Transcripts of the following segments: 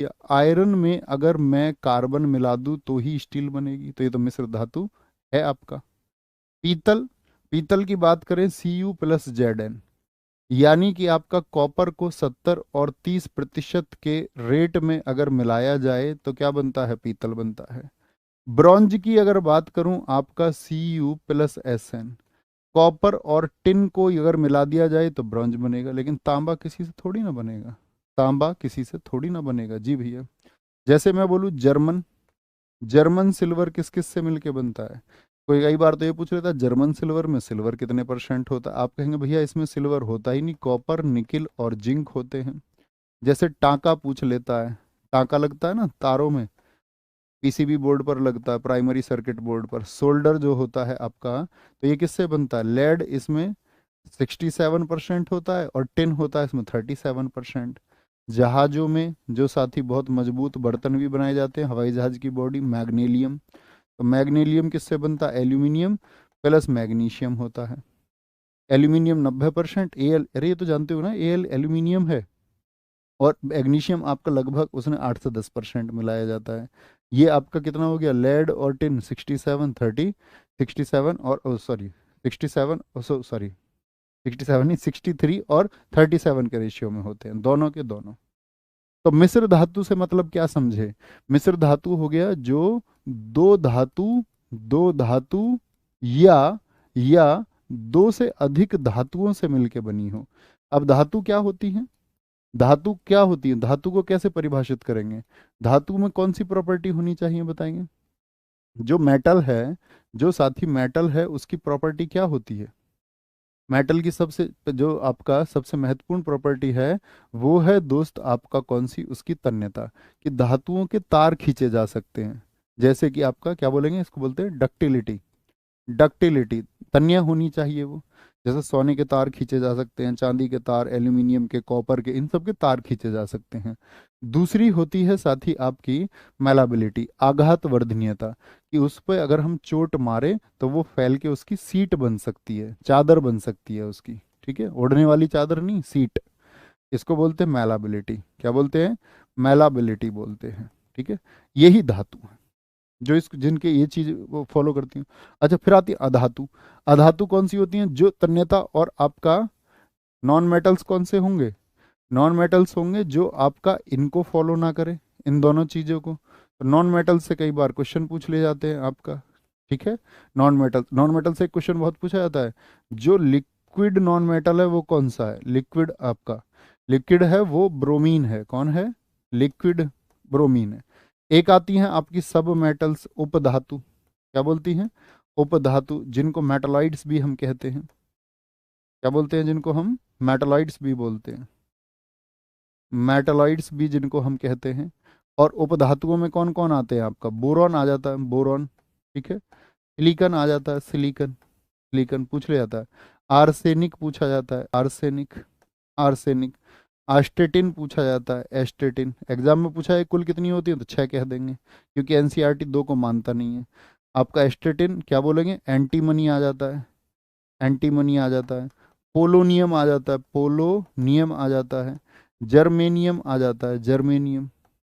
कि आयरन में अगर मैं कार्बन मिला दूं तो ही स्टील बनेगी, तो ये तो मिश्र धातु है आपका। पीतल, पीतल की बात करें Cu+Zn, यानी कि आपका कॉपर को 70 और 30% के रेट में अगर मिलाया जाए तो क्या बनता है, पीतल बनता है। ब्रॉन्ज की अगर बात करूं, आपका Cu+Sn, कॉपर और टिन को अगर मिला दिया जाए तो ब्रॉन्ज बनेगा, लेकिन तांबा किसी से थोड़ी ना बनेगा, तांबा किसी से थोड़ी ना बनेगा जी भैया। जैसे मैं बोलूं जर्मन, जर्मन सिल्वर किस किस से मिलके बनता है। कोई कई बार तो ये पूछ लेता है जर्मन सिल्वर में सिल्वर कितने % होता है, आप कहेंगे भैया इसमें सिल्वर होता ही नहीं, कॉपर निकिल और जिंक होते हैं। जैसे टांका पूछ लेता है, टांका लगता है ना तारों में, पीसीबी बोर्ड पर लगता है, प्राइमरी सर्किट बोर्ड पर। सोल्डर जो होता है आपका, तो ये किससे बनता है, लेड इसमें 67% होता है और टिन होता है इसमें 37%। जहाजों में जो साथी बहुत मजबूत बर्तन भी बनाए जाते हैं, हवाई जहाज की बॉडी, मैग्नीलियम, तो मैग्नीलियम किससे बनता है, एल्यूमिनियम प्लस मैग्नीशियम होता है। एल्यूमिनियम 90%, एल, अरे ये तो जानते हो ना, एल एल्यूमिनियम है, और मैग्नीशियम आपका लगभग उसने 8 से 10% मिलाया जाता है। ये आपका कितना हो गया, लेड और टिन 67 और सॉरी 67, सॉरी 67 नहीं, 63 और 37 के रेशियो में होते हैं, दोनों के दोनों। तो मिश्र धातु से मतलब क्या समझे, मिश्र धातु हो गया जो दो धातु या दो से अधिक धातुओं से मिलके बनी हो। अब धातु क्या होती है, धातु क्या होती है, धातु को कैसे परिभाषित करेंगे, धातु में कौन सी प्रॉपर्टी होनी चाहिए बताएंगे। जो मेटल है, जो साथी मेटल है उसकी प्रॉपर्टी क्या होती है, मेटल की सबसे जो आपका सबसे महत्वपूर्ण प्रॉपर्टी है वो है दोस्त आपका कौन सी, उसकी तन्यता, कि धातुओं के तार खींचे जा सकते हैं। जैसे कि आपका क्या बोलेंगे, इसको बोलते हैं डक्टिलिटी, डक्टिलिटी, तन्य होनी चाहिए वो। जैसे सोने के तार खींचे जा सकते हैं, चांदी के तार, एल्यूमिनियम के, कॉपर के, इन सब के तार खींचे जा सकते हैं। दूसरी होती है साथी आपकी मैलाबिलिटी, आघात वर्धनीयता, कि उस पर अगर हम चोट मारे तो वो फैल के उसकी सीट बन सकती है, चादर बन सकती है उसकी, ठीक है, ओढ़ने वाली चादर नहीं, सीट। इसको बोलते हैं मैलाबिलिटी, क्या बोलते हैं, मैलाबिलिटी बोलते हैं, ठीक है। यही धातु है जो इस जिनके ये चीज वो फॉलो करती हैं। अच्छा, फिर आती है अधातु। अधातु कौन सी होती हैं, जो तन्यता और आपका नॉन मेटल्स कौन से होंगे, नॉन मेटल्स होंगे जो आपका इनको फॉलो ना करें, इन दोनों चीजों को। तो नॉन मेटल से कई बार क्वेश्चन पूछ ले जाते हैं आपका, ठीक है। नॉन मेटल से एक क्वेश्चन बहुत पूछा जाता है, जो लिक्विड नॉन मेटल है वो कौन सा है, लिक्विड आपका, लिक्विड है वो ब्रोमीन है, कौन है, लिक्विड ब्रोमीन है। एक आती हैं आपकी सब मेटल्स, उपधातु, क्या बोलती हैं, उपधातु, जिनको मेटलॉइड्स भी हम कहते हैं, क्या बोलते हैं, जिनको हम मेटलॉइड्स भी बोलते हैं, मेटलॉइड्स भी जिनको हम कहते हैं। और उपधातुओं में कौन कौन आते हैं, आपका बोरॉन आ जाता है, बोरॉन, ठीक है। सिलिकन आ जाता है, सिलिकन, सिलिकन पूछ लिया जाता है। आर्सेनिक पूछा जाता है, आर्सेनिक, आर्सेनिक। आस्टेटिन पूछा जाता है, एस्टेटिन, एग्जाम में पूछा है कुल कितनी होती है तो 6 कह देंगे, क्योंकि एनसीईआरटी 2 को मानता नहीं है। आपका एस्टेटिन क्या बोलेंगे, एंटीमनी आ जाता है, एंटीमनी आ जाता है। पोलोनियम आ जाता है, पोलोनियम आ जाता है। जर्मेनियम आ जाता है, जर्मेनियम।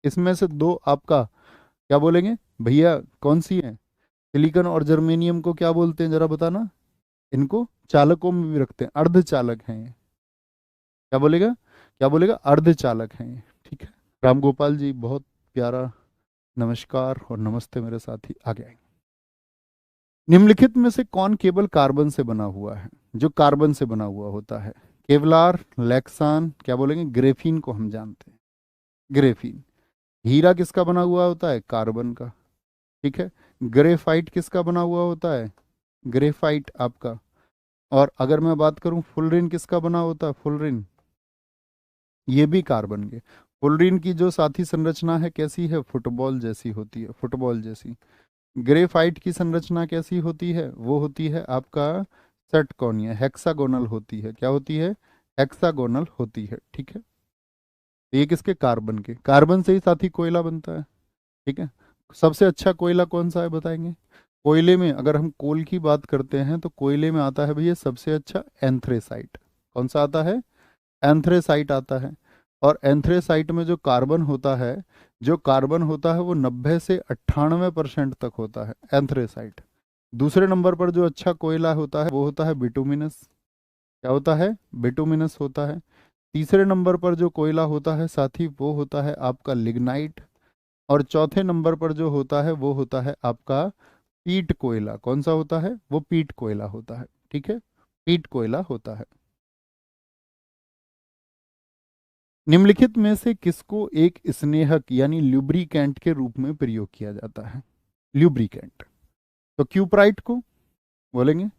इसमें से दो आपका क्या बोलेंगे भैया, कौन सी है, सिलिकॉन और जर्मेनियम को क्या बोलते हैं जरा बताना। इनको चालकों में भी रखते हैं, अर्धचालक हैं ये, क्या बोलेगा, क्या बोलेगा, अर्धचालक हैं ये, ठीक है। राम गोपाल जी बहुत प्यारा नमस्कार और नमस्ते मेरे साथी, आगे आएंगे। निम्नलिखित में से कौन केवल कार्बन से बना हुआ है, जो कार्बन से बना हुआ होता है, केवलार, लेक्सान, क्या बोलेंगे, ग्रेफीन को हम जानते हैं, ग्रेफीन। हीरा किसका बना हुआ होता है, कार्बन का, ठीक है। ग्रेफाइट किसका बना हुआ होता है, ग्रेफाइट आपका। और अगर मैं बात करूं फुलरिन किसका बना होता है, फुलरिन, ये भी कार्बन के। फुलरिन की जो साथी संरचना है कैसी है, फुटबॉल जैसी होती है, फुटबॉल जैसी। ग्रेफाइट की संरचना कैसी होती है, वो होती है आपका षटकोणीय, हेक्सागोनल होती है, क्या होती है, हेक्सागोनल होती है, ठीक है। तो ये किसके, कार्बन के, कार्बन से ही साथी कोयला बनता है, ठीक है। सबसे अच्छा कोयला कौन सा है बताएंगे। कोयले में अगर हम कोल की बात करते हैं तो कोयले में आता है भैया सबसे अच्छा एंथ्रेसाइट, कौन सा आता है, एंथ्रेसाइट आता है। और एंथ्रेसाइट में जो कार्बन होता है, जो कार्बन होता है वो 90 से 98% तक होता है एंथ्रेसाइट। दूसरे नंबर पर जो अच्छा कोयला होता है वो होता है बिटुमिनस। क्या होता है? बिटुमिनस होता है। तीसरे नंबर पर जो कोयला होता है साथी वो होता है आपका लिग्नाइट। और चौथे नंबर पर जो होता है वो होता है आपका पीट कोयला। कौन सा होता है? वो पीट कोयला होता है। ठीक है, पीट कोयला होता है। निम्नलिखित में से किसको एक स्नेहक यानी ल्यूब्रिकेंट के रूप में प्रयोग किया जाता है? ल्यूब्रिकेंट, तो क्यूप्राइट को बोलेंगे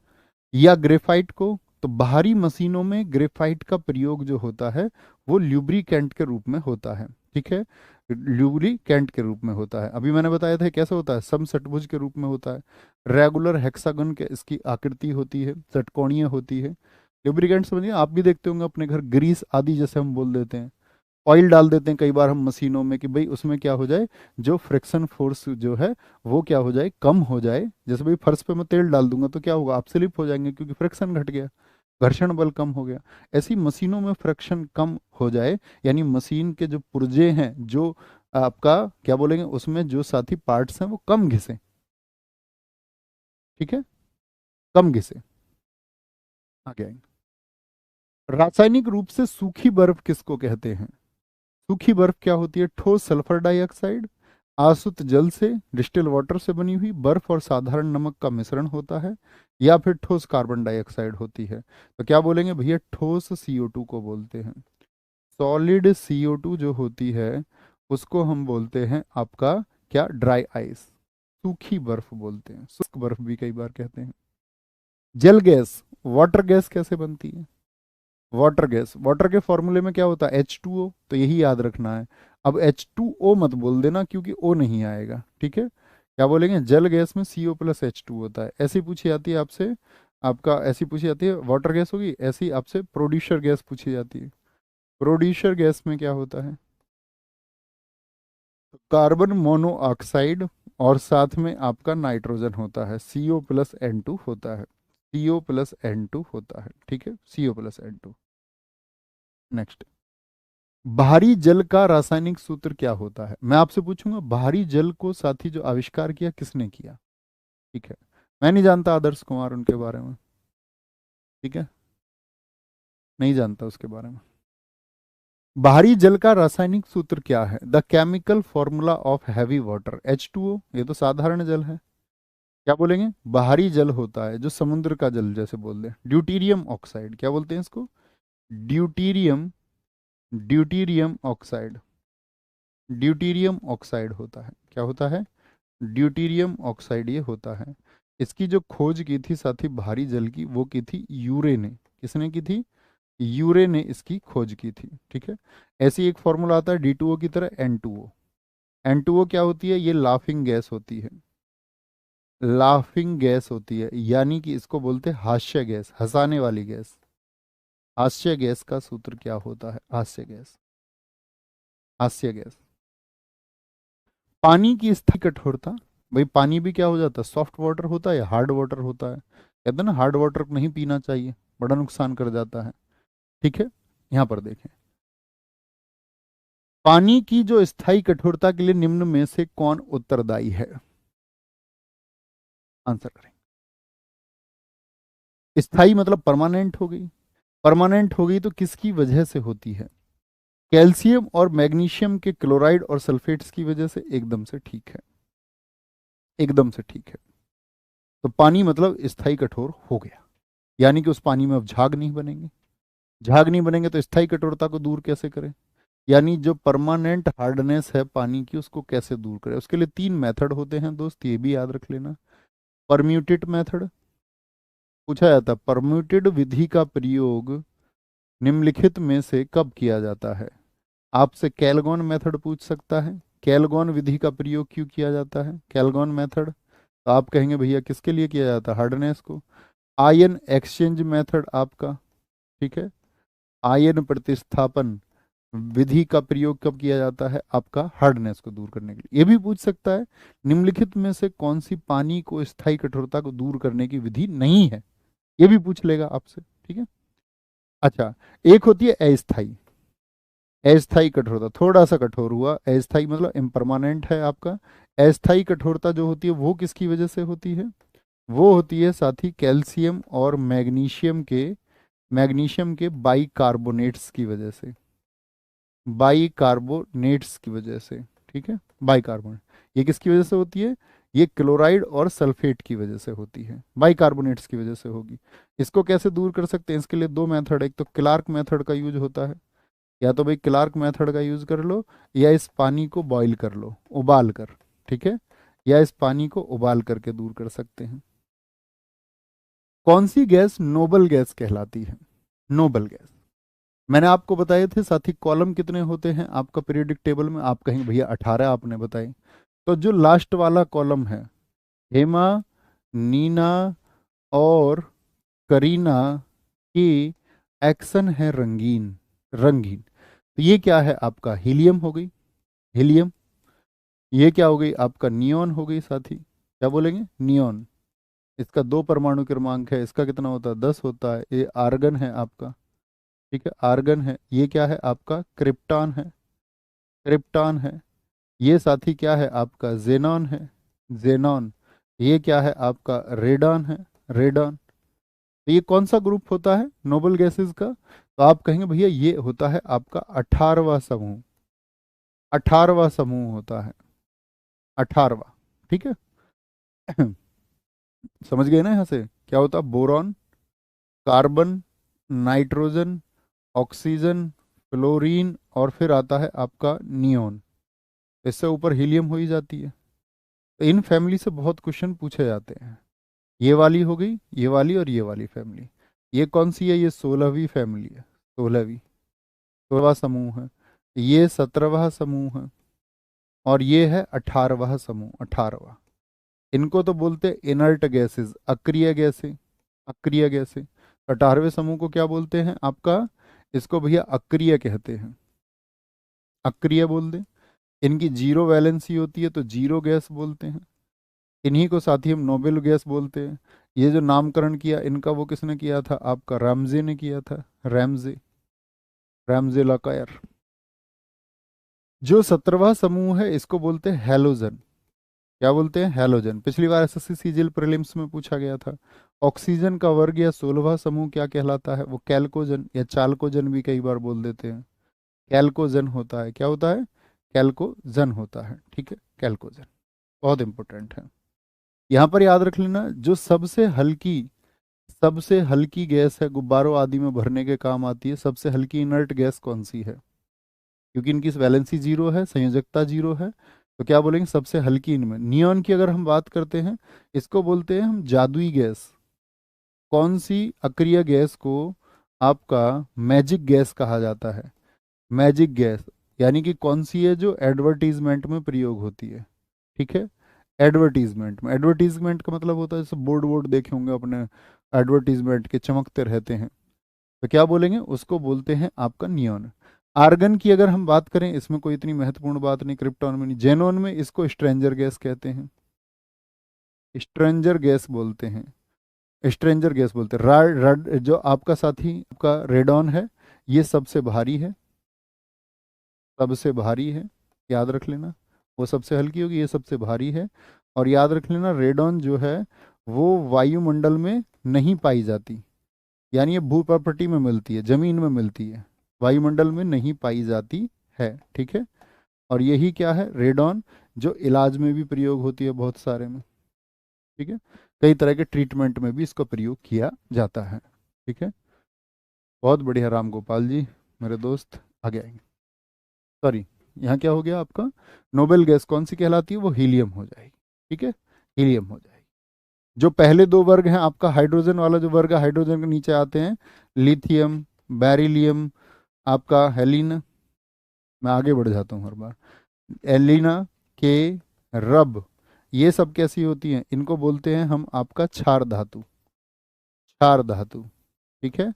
या ग्रेफाइट को? तो बाहरी मशीनों में ग्रेफाइट का प्रयोग जो होता है वो ल्यूब्रिकेंट के रूप में होता है। ठीक है, ल्यूब्रिकेंट के रूप में होता है। अभी मैंने बताया था कैसे होता है, समषटभुज के रूप में होता है। रेगुलर हेक्सागन के इसकी आकृति होती है, षटकोणीय होती है। ल्यूब्रिकेंट समझिए, आप भी देखते होंगे अपने घर, ग्रीस आदि जैसे हम बोल देते हैं, ऑयल डाल देते हैं कई बार हम मशीनों में कि भाई उसमें क्या हो जाए, जो फ्रिक्शन फोर्स जो है वो क्या हो जाए, कम हो जाए। जैसे भाई फर्श पे मैं तेल डाल दूंगा तो क्या होगा, आप स्लिप हो जाएंगे क्योंकि फ्रिक्शन घट गया, घर्षण बल कम हो गया। ऐसी मशीनों में फ्रिक्शन कम हो जाए, यानी मशीन के जो पुर्जे हैं, जो आपका क्या बोलेंगे उसमें जो साथी पार्ट्स हैं वो कम घिसे। ठीक है, कम घिसे। आगे आएंगे। रासायनिक रूप से सूखी बर्फ किसको कहते हैं? सूखी बर्फ क्या होती है? ठोस सल्फर डाइऑक्साइड, आसुत जल से, डिस्टिल वाटर से बनी हुई बर्फ और साधारण नमक का मिश्रण होता है, या फिर ठोस कार्बन डाइऑक्साइड होती है। तो क्या बोलेंगे भैया? ठोस CO2 को बोलते हैं। सॉलिड CO2 जो होती है उसको हम बोलते हैं आपका क्या? ड्राई आइस, सूखी बर्फ बोलते हैं, शुष्क बर्फ भी कई बार कहते हैं। जल गैस, वाटर गैस कैसे बनती है? वाटर गैस, वाटर के फॉर्मूले में क्या होता है? H2O, तो यही याद रखना है। अब H2O मत बोल देना क्योंकि O नहीं आएगा। ठीक है, क्या बोलेंगे? जल गैस में CO+H2 होता है। ऐसी पूछी जाती है आपसे, आपका ऐसी पूछी जाती है, वाटर गैस होगी, ऐसी आपसे प्रोड्यूसर गैस पूछी जाती है। प्रोड्यूसर गैस में क्या होता है? कार्बन मोनोऑक्साइड और साथ में आपका नाइट्रोजन होता है, CO+N2 होता है, CO+N2 होता है। ठीक है, CO+N2। नेक्स्ट, भारी जल का रासायनिक सूत्र क्या होता है? मैं आपसे पूछूंगा भारी जल को साथी जो आविष्कार किया किसने किया? ठीक है, मैं नहीं जानता आदर्श कुमार उनके बारे में। ठीक है, नहीं जानता उसके बारे में। भारी जल का रासायनिक सूत्र क्या है? The chemical formula of heavy water, H2O। ये तो साधारण जल है। क्या बोलेंगे? भारी जल होता है जो समुद्र का जल जैसे बोल दे, ड्यूटीरियम ऑक्साइड, क्या बोलते हैं इसको? Deuterium, deuterium oxide, deuterium oxide होता है। क्या होता है? ड्यूटीरियम ऑक्साइड ये होता है। इसकी जो खोज की थी साथी भारी जल की, वो की थी यूरे ने। किसने की थी? यूरे ने इसकी खोज की थी। ठीक है, ऐसी एक फॉर्मूला आता है D2O की तरह, N2O। N2O क्या होती है? ये लाफिंग गैस होती है, लाफिंग गैस होती है, यानी कि इसको बोलते हैं हास्य गैस, हंसाने वाली गैस। हास्य गैस का सूत्र क्या होता है? हास्य गैस, हास्य गैस। पानी की स्थायी कठोरता, भाई पानी भी क्या हो जाता है? सॉफ्ट वाटर होता है या हार्ड वाटर होता है? कहते हैं ना हार्ड वाटर नहीं पीना चाहिए, बड़ा नुकसान कर जाता है। ठीक है, यहां पर देखें, पानी की जो स्थायी कठोरता के लिए निम्न में से कौन उत्तरदायी है? आंसर करें। स्थायी मतलब परमानेंट हो गई, परमानेंट हो गई तो किसकी वजह से होती है? कैल्शियम और मैग्नीशियम के क्लोराइड और सल्फेट्स की वजह से। एकदम से ठीक है, एकदम से ठीक है। तो पानी मतलब स्थायी कठोर हो गया, यानी कि उस पानी में अब झाग नहीं बनेंगे। झाग नहीं बनेंगे तो स्थायी कठोरता को दूर कैसे करें? यानी जो परमानेंट हार्डनेस है पानी की उसको कैसे दूर करें? उसके लिए 3 मेथड होते हैं दोस्त, ये भी याद रख लेना। परम्यूटेड मेथड पूछा जाता है, परम्यूटेड विधि का प्रयोग निम्नलिखित में से कब किया जाता है? आपसे कैलगॉन मेथड पूछ सकता है, कैलगॉन विधि का प्रयोग क्यों किया जाता है? कैलगॉन मेथड, तो आप कहेंगे भैया किसके लिए किया जाता है? हार्डनेस को। आयन एक्सचेंज मेथड आपका, ठीक है, आयन प्रतिस्थापन विधि का प्रयोग कब किया जाता है? आपका हार्डनेस को दूर करने के लिए। ये भी पूछ सकता है निम्नलिखित में से कौन सी पानी को स्थायी कठोरता को दूर करने की विधि नहीं है? ये भी पूछ लेगा आपसे। ठीक है, अच्छा, एक होती है अस्थाई, अस्थाई कठोरता, थोड़ा सा कठोर हुआ, अस्थाई मतलब इम्परमानेंट है आपका। अस्थाई कठोरता जो होती है वो किसकी वजह से होती है? वो होती है साथी कैल्शियम और मैग्नीशियम के बाइकार्बोनेट्स की वजह से, बाइकार्बोनेट्स की वजह से। ठीक है, बाइकार्बोनेट, ये किसकी वजह से होती है? ये क्लोराइड और सल्फेट की वजह से होती है, बाइकार्बोनेट्स की वजह से होगी। इसको कैसे दूर कर सकते हैं? इसके लिए दो मेथड है। एक तो क्लार्क मेथड का यूज होता है, या तो भाई क्लार्क मेथड का यूज कर लो, या इस पानी को बॉईल कर लो, उबाल कर। ठीक है, या इस पानी को उबाल करके दूर कर सकते हैं। कौन सी गैस नोबल गैस कहलाती है? नोबल गैस, मैंने आपको बताए थे साथी, कॉलम कितने होते हैं आपका पीरियोडिक टेबल में? आप कहेंगे भैया 18 आपने बताई। तो जो लास्ट वाला कॉलम है, हेमा, नीना और करीना की एक्शन है रंगीन, रंगीन। तो ये क्या है आपका? हीलियम हो गई, हीलियम। ये क्या हो गई आपका? नियॉन हो गई साथी, क्या बोलेंगे? नियॉन। इसका 2 परमाणु क्रमांक है, इसका कितना होता है? 10 होता है। ये आर्गन है आपका, ठीक है, आर्गन है। ये क्या है आपका? क्रिप्टॉन है, क्रिप्टॉन है। ये साथी क्या है आपका? जेनॉन है, जेनॉन। ये क्या है आपका? रेडॉन है, रेडॉन। तो ये कौन सा ग्रुप होता है नोबल गैसेस का? तो आप कहेंगे भैया ये होता है आपका 18वां समूह, 18वां समूह होता है, 18वां। ठीक है समझ गए ना यहाँ से क्या होता है? Boron, carbon, nitrogen, oxygen, fluorine, और फिर आता है आपका नियोन। इससे ऊपर हीलियम हो ही जाती है। तो इन फैमिली से बहुत क्वेश्चन पूछे जाते हैं। ये वाली हो गई, ये वाली और ये वाली फैमिली। ये कौन सी है? ये 16वीं फैमिली है, 16वीं, 16वां समूह है। ये 17वां समूह है, और ये है 18वां समूह, 18वां। इनको तो बोलते हैं इनर्ट गैसेस, अक्रिय गैसें, अक्रिय गैसें। 18वें समूह को क्या बोलते हैं आपका? इसको भैया अक्रिय कहते हैं, अक्रिय बोल दें। इनकी जीरो वैलेंसी होती है तो जीरो गैस बोलते हैं। इन्हीं को साथ ही हम नोबेल गैस बोलते हैं। ये जो नामकरण किया इनका, वो किसने किया था आपका? रैमजे ने किया था, रैमजे, रैमजे लाकायर। जो 17वां समूह है इसको बोलते हैं हैलोजन। क्या बोलते हैं? हैलोजन। पिछली बार एसएससी सीजीएल प्रीलिम्स में पूछा गया था। ऑक्सीजन का वर्ग या 16वां समूह क्या कहलाता है? वो कैल्कोजन या चाल्कोजन भी कई बार बोल देते हैं। कैल्कोजन होता है। क्या होता है? कैल्कोजन होता है। ठीक है, कैल्कोजन बहुत इंपॉर्टेंट है। यहाँ पर याद रख लेना, जो सबसे हल्की गैस है, गुब्बारों आदि में भरने के काम आती है, सबसे हल्की इनर्ट गैस कौन सी है? क्योंकि इनकी वैलेंसी जीरो है, संयोजकता जीरो है, तो क्या बोलेंगे? सबसे हल्की इनमें। नियॉन की अगर हम बात करते हैं, इसको बोलते हैं हम जादुई गैस। कौन सी अक्रिय गैस को आपका मैजिक गैस कहा जाता है? मैजिक गैस, यानी कि कौन सी है जो एडवर्टीजमेंट में प्रयोग होती है? ठीक है, एडवर्टीजमेंट में। एडवर्टीजमेंट का मतलब होता है जैसे बोर्ड वोर्ड देखे होंगे अपने, एडवर्टीजमेंट के चमकते रहते हैं, तो क्या बोलेंगे? उसको बोलते हैं आपका नियॉन। आर्गन की अगर हम बात करें, इसमें कोई इतनी महत्वपूर्ण बात नहीं, क्रिप्टॉन में नहीं, जेनॉन में इसको स्ट्रेंजर गैस कहते हैं, स्ट्रेंजर गैस बोलते हैं, स्ट्रेंजर गैस बोलते हैं। जो आपका साथी आपका रेडॉन है, ये सबसे भारी है, सबसे भारी है, याद रख लेना। वो सबसे हल्की होगी, ये सबसे भारी है। और याद रख लेना, रेडॉन जो है वो वायुमंडल में नहीं पाई जाती, यानी ये भू प्रॉपर्टी में मिलती है, जमीन में मिलती है, वायुमंडल में नहीं पाई जाती है। ठीक है, और यही क्या है? रेडॉन, जो इलाज में भी प्रयोग होती है बहुत सारे में। ठीक है, कई तरह के ट्रीटमेंट में भी इसका प्रयोग किया जाता है। ठीक है, बहुत बढ़िया राम गोपाल जी, मेरे दोस्त आगे आएंगे। सॉरी, यहाँ क्या हो गया आपका? नोबेल गैस कौन सी कहलाती है? वो हीलियम हो जाएगी। ठीक है, हीलियम हो जाएगी। जो पहले दो वर्ग हैं आपका, हाइड्रोजन वाला जो वर्ग है, हाइड्रोजन के नीचे आते हैं लिथियम, बेरिलियम, आपका हेलिना। मैं आगे बढ़ जाता हूँ हर बार। एलिना, के, रब, ये सब कैसी होती हैं? इनको बोलते हैं हम आपका क्षार धातु, क्षार धातु। ठीक है,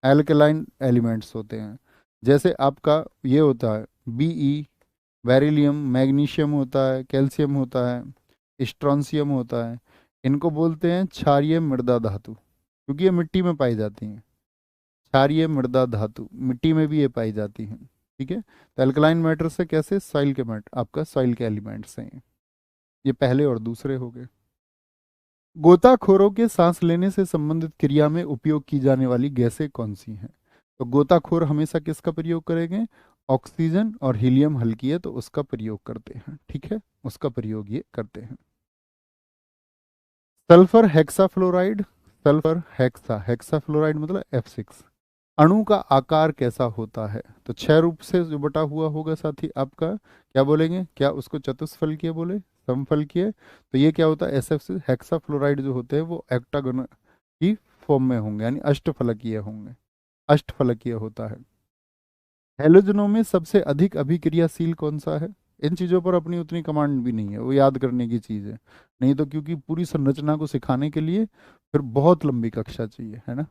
एल्कलाइन एलिमेंट्स होते हैं। जैसे आपका ये होता है बीई, बेरिलियम, मैग्नीशियम होता है, कैल्शियम होता है, स्ट्रॉन्सियम होता है। इनको बोलते हैं क्षारीय मृदा धातु, क्योंकि ये मिट्टी में पाई जाती हैं। क्षारीय मृदा धातु, मिट्टी में भी ये पाई जाती हैं। ठीक है। तो एल्कलाइन मैटर से कैसे, सॉइल के मैटर, आपका सॉइल के एलिमेंट्स हैं ये पहले और दूसरे हो गए। गोताखोरों के सांस लेने से संबंधित क्रिया में उपयोग की जाने वाली गैसें कौन सी हैं? तो गोताखोर हमेशा किसका प्रयोग करेंगे? ऑक्सीजन और हीलियम हल्की है तो उसका प्रयोग करते हैं, ठीक है, उसका प्रयोग ये करते हैं। सल्फर हेक्साफ्लोराइड, सल्फर हेक्साफ्लोराइड मतलब F6, अणु का आकार कैसा होता है? तो 6 रूप से जो बटा हुआ होगा साथी आपका, क्या बोलेंगे, क्या उसको चतुष्फलकीय बोले, समफलकीय? तो ये क्या होता है, SF6 हेक्साफ्लोराइड जो होते हैं वो एक्टागोनल की फॉर्म में होंगे, यानी अष्टफलकीय होंगे, अष्टफलकीय होता है। हेलोजनों में सबसे अधिक अभिक्रियाशील कौन सा है? इन चीज़ों पर अपनी उतनी कमांड भी नहीं है, वो याद करने की चीज़ है, नहीं तो क्योंकि पूरी संरचना को सिखाने के लिए फिर बहुत लंबी कक्षा चाहिए, है ना।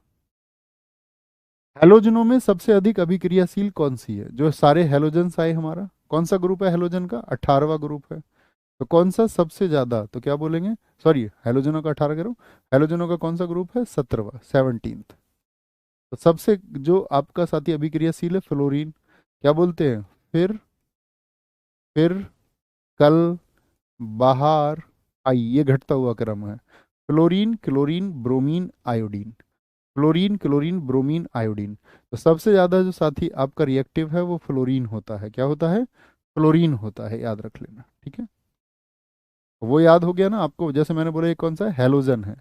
हेलोजनों में सबसे अधिक अभिक्रियाशील कौन सी है? जो सारे हेलोजन्स आए हमारा, कौन सा ग्रुप है हेलोजन का? 18वां ग्रुप है। तो कौन सा सबसे ज्यादा, तो क्या बोलेंगे, सॉरी हेलोजनों का 18 कह रहा हूँ, हेलोजनों का कौन सा ग्रुप है? 17वां, 17th। तो सबसे जो आपका साथी अभिक्रियाशील है फ्लोरीन, क्या बोलते हैं, फिर कल, बाहर, आई, ये घटता हुआ क्रम है। Fluorine, chlorine, bromine, iodine, fluorine, chlorine, bromine, iodine. तो सबसे ज्यादा जो साथी आपका रिएक्टिव है वो फ्लोरीन होता है, क्या होता है, फ्लोरीन होता है, याद रख लेना, ठीक है। वो याद हो गया ना आपको, जैसे मैंने बोला ये कौन सा है, हेलोजन है,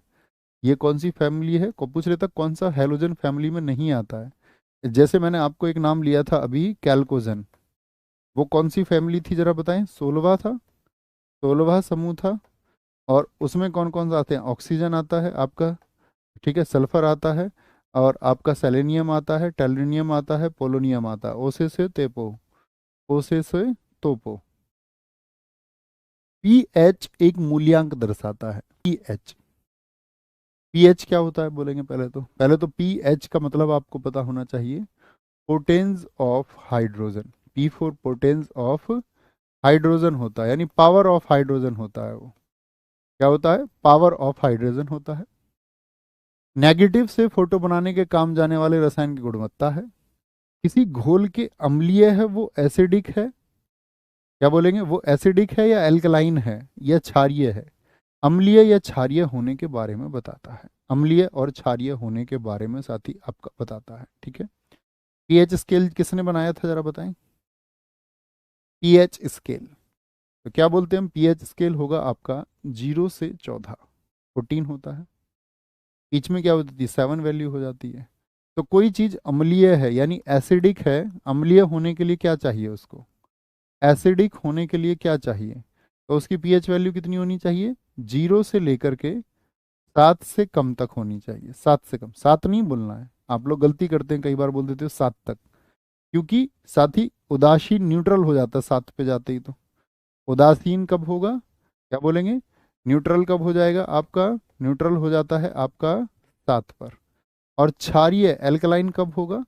ये कौन सी फैमिली है, को पूछ रहे तक कौन सा हेलोजन फैमिली में नहीं आता है। जैसे मैंने आपको एक नाम लिया था अभी, कैल्कोजन, वो कौन सी फैमिली थी जरा बताएं? 16वां था, 16वां समूह था। और उसमें कौन कौन सा आते हैं? ऑक्सीजन आता है आपका, ठीक है, सल्फर आता है, और आपका सेलेनियम आता है, टेलुरिनियम आता है, पोलोनियम आता है, ओसे से तेपो, ओसे से तोपो। पीएच एक मूल्यांक दर्शाता है, पीएच, पीएच क्या होता है बोलेंगे? पहले तो पीएच का मतलब आपको पता होना चाहिए, potence of hydrogen, P4 potence of hydrogen होता है, यानी पावर ऑफ हाइड्रोजन होता है वो, क्या होता है, पावर ऑफ हाइड्रोजन होता है। नेगेटिव से फोटो बनाने के काम जाने वाले रसायन की गुणवत्ता है। किसी घोल के अम्लीय है वो एसिडिक है, क्या बोलेंगे, वो एसिडिक है या एल्कलाइन है या क्षारीय है? अम्लीय या क्षारीय होने के बारे में बताता है, अम्लीय और क्षारीय होने के बारे में साथी आपका बताता है, ठीक है। पीएच स्केल किसने बनाया था जरा बताएं? पीएच स्केल, तो क्या बोलते हैं हम, पीएच स्केल होगा आपका 0 से 14, 14 होता है, बीच में क्या होती है, 7 वैल्यू हो जाती है। तो कोई चीज अम्लीय है यानी एसिडिक है, अम्लीय होने के लिए क्या चाहिए उसको, एसिडिक होने के लिए क्या चाहिए, तो उसकी पीएच वैल्यू कितनी होनी चाहिए, 0 से लेकर के 7 से कम तक होनी चाहिए, 7 से कम, 7 नहीं बोलना है, आप लोग गलती करते हैं, कई बार बोल देते हो 7 तक, क्योंकि साथ ही उदासीन न्यूट्रल हो जाता है 7 पे जाते ही। तो उदासीन कब होगा, क्या बोलेंगे, न्यूट्रल कब हो जाएगा आपका, न्यूट्रल हो जाता है आपका 7 पर। और क्षारीय एल्कलाइन कब होगा,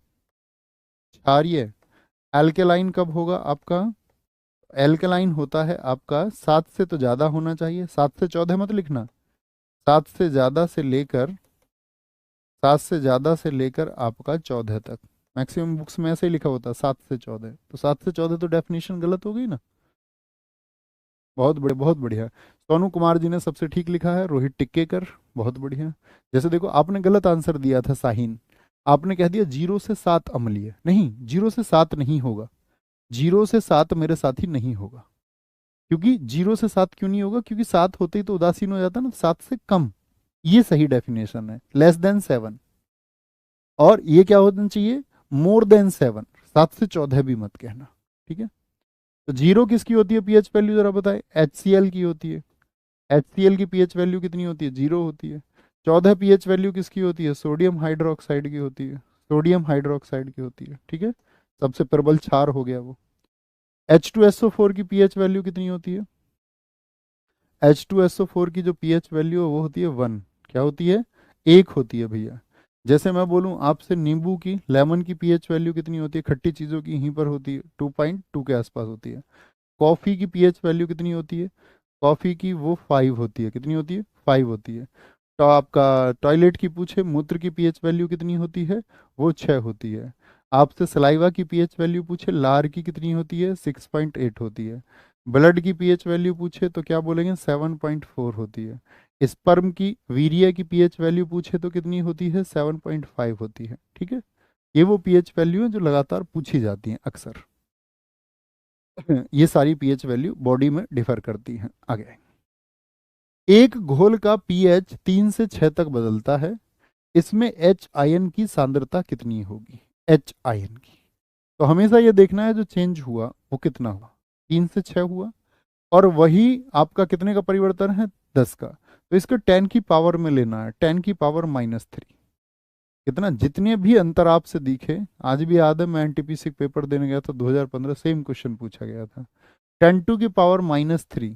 क्षारीय एल्केलाइन कब होगा आपका, एल्कलाइन होता है आपका 7 से तो ज़्यादा होना चाहिए, 7 से 14 मत लिखना, 7 से ज़्यादा से लेकर, 7 से ज़्यादा से लेकर आपका 14 तक, मैक्सिमम बुक्स में ऐसे ही लिखा होता है 7 से 14, तो 7 से 14 तो डेफिनेशन गलत हो गई ना। बहुत बढ़िया, बहुत बढ़िया। सोनू कुमार जी ने सबसे ठीक लिखा है, रोहित टिक्केकर, बहुत बढ़िया। जैसे देखो आपने गलत आंसर दिया था साहिन, आपने कह दिया 0 से 7 अम्लीय, नहीं 0 से 7 नहीं होगा, 0 से 7 मेरे साथी नहीं होगा, क्योंकि 0 से 7 क्यों नहीं होगा, क्योंकि 7 होते ही तो उदासीन हो जाता ना, 7 से कम, ये सही डेफिनेशन है, लेस देन 7। और ये क्या होना चाहिए, मोर देन 7, 7 से 14 भी मत कहना, ठीक है। तो 0 किसकी होती है पीएच वैल्यू जरा बताए, HCl की होती है, HCl की पीएच वैल्यू कितनी होती है, 0 होती है। 14 पीएच वैल्यू किसकी होती है, सोडियम हाइड्रोक्साइड की होती है, सोडियम हाइड्रोक्साइड की होती है, ठीक है, सबसे प्रबल क्षार हो गया वो। H2SO4 की पीएच वैल्यू कितनी होती है, H2SO4 की जो पीएच वैल्यू है वो होती है 1, क्या होती है, 1 होती है भैया। जैसे मैं बोलूं आपसे नींबू की, लेमन की पीएच वैल्यू कितनी होती है, खट्टी चीज़ों की यहीं पर होती है, 2.2 के आसपास होती है। कॉफ़ी की पीएच वैल्यू कितनी होती है, कॉफ़ी की वो 5 होती है, कितनी होती है, 5 होती है। तो आपका टॉयलेट की पूछे, मूत्र की पीएच वैल्यू कितनी होती है, वो 6 होती है। आपसे सलाइवा की पीएच वैल्यू पूछे, लार की कितनी होती है, 6.8 होती है। ब्लड की पीएच वैल्यू पूछे तो क्या बोलेंगे, 7.4 होती है। स्पर्म की, वीर्य की पीएच वैल्यू पूछे तो कितनी होती है, 7.5 होती है। ठीक है, ये वो पीएच वैल्यू है जो लगातार पूछी जाती हैं अक्सर। ये सारी पीएच वैल्यू बॉडी में डिफर करती हैं। आगे, एक घोल का पीएच 3 से 6 तक बदलता है, इसमें एच आयन की सांद्रता कितनी होगी, एच आयन की। तो हमेशा ये देखना है जो चेंज हुआ वो कितना हुआ, 3 से 6 हुआ, और वही आपका कितने का परिवर्तन है, 10 का। तो इसको 10 की पावर में लेना है, 10⁻³ कितना, जितने भी अंतर आपसे दिखे। आज भी याद है, मैं एनटीपीसी पेपर देने गया था 2015, सेम क्वेश्चन पूछा गया था। 10⁻³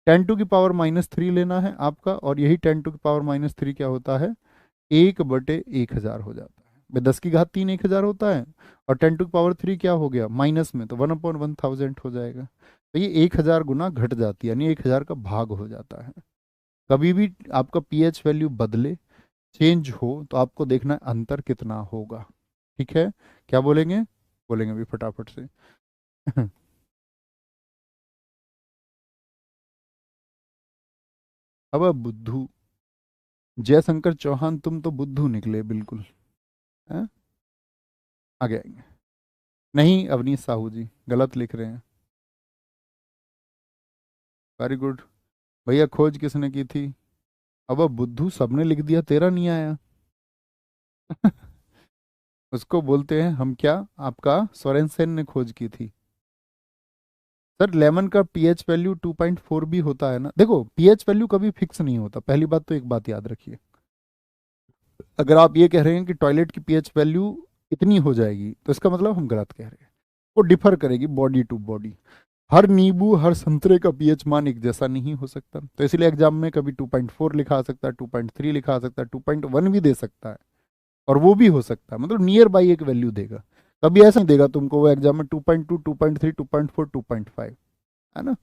10⁻³ लेना है आपका, और यही 10⁻³ क्या होता है, 1/1000 हो जाता है भाई। 10⁻³ 1000 होता है, और 10⁻³ क्या हो गया माइनस में, तो 1/1000 हो जाएगा। तो ये 1000 गुना घट जाती है, यानी 1000 का भाग हो जाता है। कभी भी आपका पीएच वैल्यू बदले, चेंज हो, तो आपको देखना है अंतर कितना होगा। ठीक है, क्या बोलेंगे, बोलेंगे अभी फटाफट से। अब बुद्धू, जयशंकर चौहान, तुम तो बुद्धू निकले बिल्कुल। हैं? आगे आएंगे। नहीं, अवनीश साहू जी गलत लिख रहे हैं। Very good. भैया खोज किसने की थी, अब बुद्धू सबने लिख दिया, तेरा नहीं आया। उसको बोलते हैं हम क्या, आपका सोरेनसेन ने खोज की थी। सर लेमन का पीएच वैल्यू 2.4 भी होता है ना। देखो पीएच वैल्यू कभी फिक्स नहीं होता, पहली बात तो एक बात याद रखिए। अगर आप ये कह रहे हैं कि टॉयलेट की पीएच वैल्यू इतनी हो जाएगी, तो इसका मतलब हम गलत कह रहे हैं। वो डिफर करेगी बॉडी टू बॉडी। हर नींबू, हर संतरे का पीएच मान एक जैसा नहीं हो सकता, तो इसलिए एग्जाम में कभी 2.4 लिखा आ सकता है, 2.3 लिखा आ सकता है, 2.1 भी दे सकता है, और वो भी हो सकता है, मतलब नियर बाई एक वैल्यू देगा। कभी ऐसा नहीं देगा तुमको वो एग्जाम में 2.2, 2.3, 2.4, 2.5, है ना।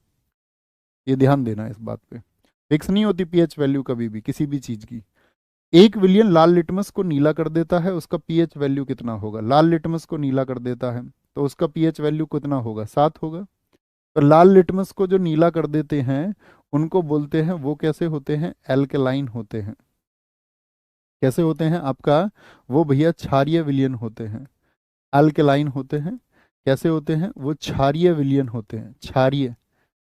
ये ध्यान देना है इस बात पे। फिक्स नहीं होती पीएच वैल्यू कभी भी किसी भी चीज की। 1 विलियन लाल लिटमस को नीला कर देता है, उसका पीएच वैल्यू कितना होगा, लाल लिटमस को नीला कर देता है तो उसका पीएच वैल्यू कितना होगा, 7 होगा। तो लाल लिटमस को जो नीला कर देते हैं उनको बोलते हैं, वो कैसे होते हैं, एल्केलाइन होते हैं। कैसे होते हैं आपका, वो भैया क्षारीय विलयन होते हैं, अल्केलाइन होते हैं। कैसे होते हैं, वो क्षारीय विलयन होते हैं, क्षारीय।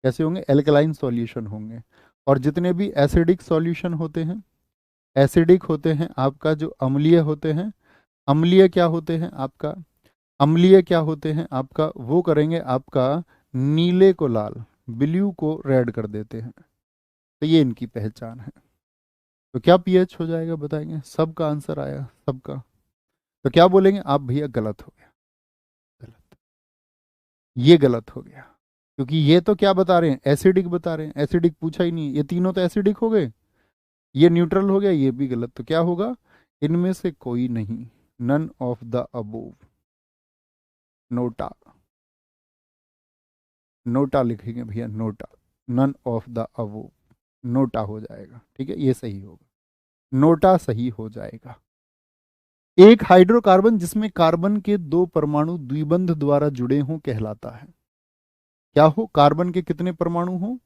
कैसे होंगे, एल्केलाइन सॉल्यूशन होंगे। और जितने भी एसिडिक सॉल्यूशन होते हैं, एसिडिक होते हैं आपका, जो अम्लीय होते हैं, अम्लीय क्या होते हैं आपका, अम्लीय क्या होते हैं आपका, वो करेंगे आपका नीले को लाल, ब्लू को रेड कर देते हैं। तो ये इनकी पहचान है। तो क्या पीएच हो जाएगा बताएंगे, सबका आंसर आया सबका। तो क्या बोलेंगे आप, भैया गलत हो गया, गलत, ये गलत हो गया। क्योंकि ये तो क्या बता रहे हैं, एसिडिक बता रहे हैं, एसिडिक पूछा ही नहीं, ये तीनों तो एसिडिक हो गए, ये न्यूट्रल हो गया, ये भी गलत। तो क्या होगा, इनमें से कोई नहीं, none of the above. NOTA, NOTA लिखेंगे भैया, NOTA, none of the above, NOTA हो जाएगा। ठीक है, ये सही होगा, नोटा सही हो जाएगा। एक हाइड्रोकार्बन जिसमें कार्बन के 2 परमाणु द्विबंध द्वारा जुड़े हों कहलाता है। क्या हो, कार्बन के कितने परमाणु हों,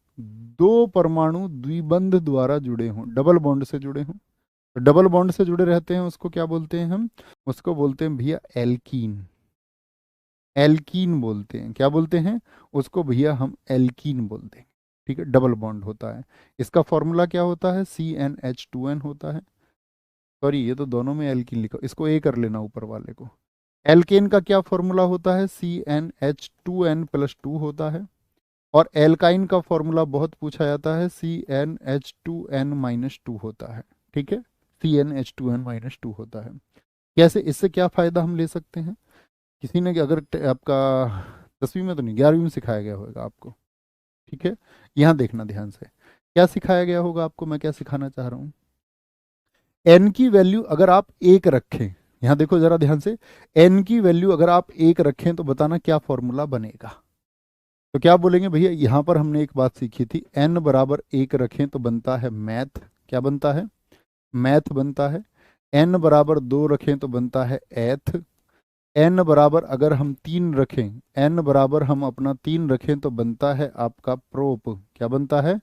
2 परमाणु द्विबंध द्वारा जुड़े हों, डबल बॉन्ड से जुड़े हों। तो डबल बॉन्ड से जुड़े रहते हैं उसको क्या बोलते हैं हम, उसको बोलते हैं भैया एल्कीन। एल्कीन बोलते हैं, क्या बोलते हैं उसको भैया, हम एल्कीन बोलते हैं। ठीक है, डबल बॉन्ड होता है। इसका फॉर्मूला क्या होता है, CnH2n होता है। सॉरी, ये तो दोनों में एल्कीन लिखा, इसको ए कर लेना ऊपर वाले को। एल्केन का क्या फॉर्मूला होता है, CnH2n+2 होता है। और एल्काइन का फॉर्मूला बहुत पूछा जाता है, CnH2n-2 होता है। ठीक है, CnH2n-2 होता है। कैसे, इससे क्या फायदा हम ले सकते हैं, किसी ने अगर आपका 10वीं में तो नहीं, 11वीं में सिखाया गया होगा आपको। ठीक है, यहाँ देखना ध्यान से, क्या सिखाया गया होगा आपको, मैं क्या सिखाना चाह रहा हूँ। एन की वैल्यू अगर आप 1 रखें, यहाँ देखो जरा ध्यान से, एन की वैल्यू अगर आप 1 रखें तो बताना क्या फॉर्मूला बनेगा। तो क्या बोलेंगे भैया, यहाँ पर हमने एक बात सीखी थी, n = 1 रखें तो बनता है मैथ, क्या बनता है, मैथ बनता है। n = 2 रखें तो बनता है एथ। एन बराबर अगर हम 3 रखें, एन बराबर हम अपना 3 रखें तो बनता है आपका प्रोप। क्या बनता है?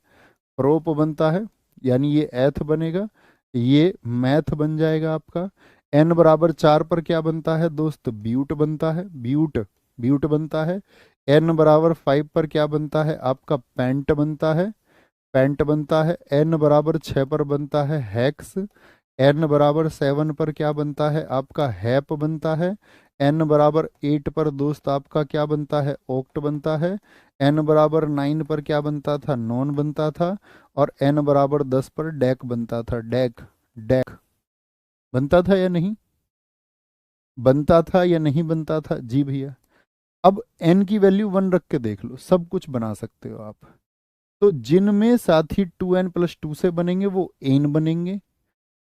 प्रोप बनता है, यानी ये एथ बनेगा, ये मैथ बन जाएगा आपका। एन बराबर 4 पर क्या बनता है दोस्त? ब्यूट बनता है, ब्यूट, ब्यूट बनता है। एन बराबर 5 पर क्या बनता है आपका? पेंट बनता है, पेंट बनता है। एन बराबर 6 पर बनता है हैक्स। एन बराबर 7 पर क्या बनता है आपका? हैप बनता है। एन बराबर 8 पर दोस्त आपका क्या बनता है? ओक्ट बनता है। एन बराबर 9 पर क्या बनता था? नॉन बनता था। और एन बराबर 10 पर डैक बनता था, डैक, डैक बनता था या नहीं? बनता था या नहीं बनता था? जी भैया। अब एन की वैल्यू 1 रख के देख लो, सब कुछ बना सकते हो आप। तो जिनमें साथी 2n+2 से बनेंगे वो एन बनेंगे।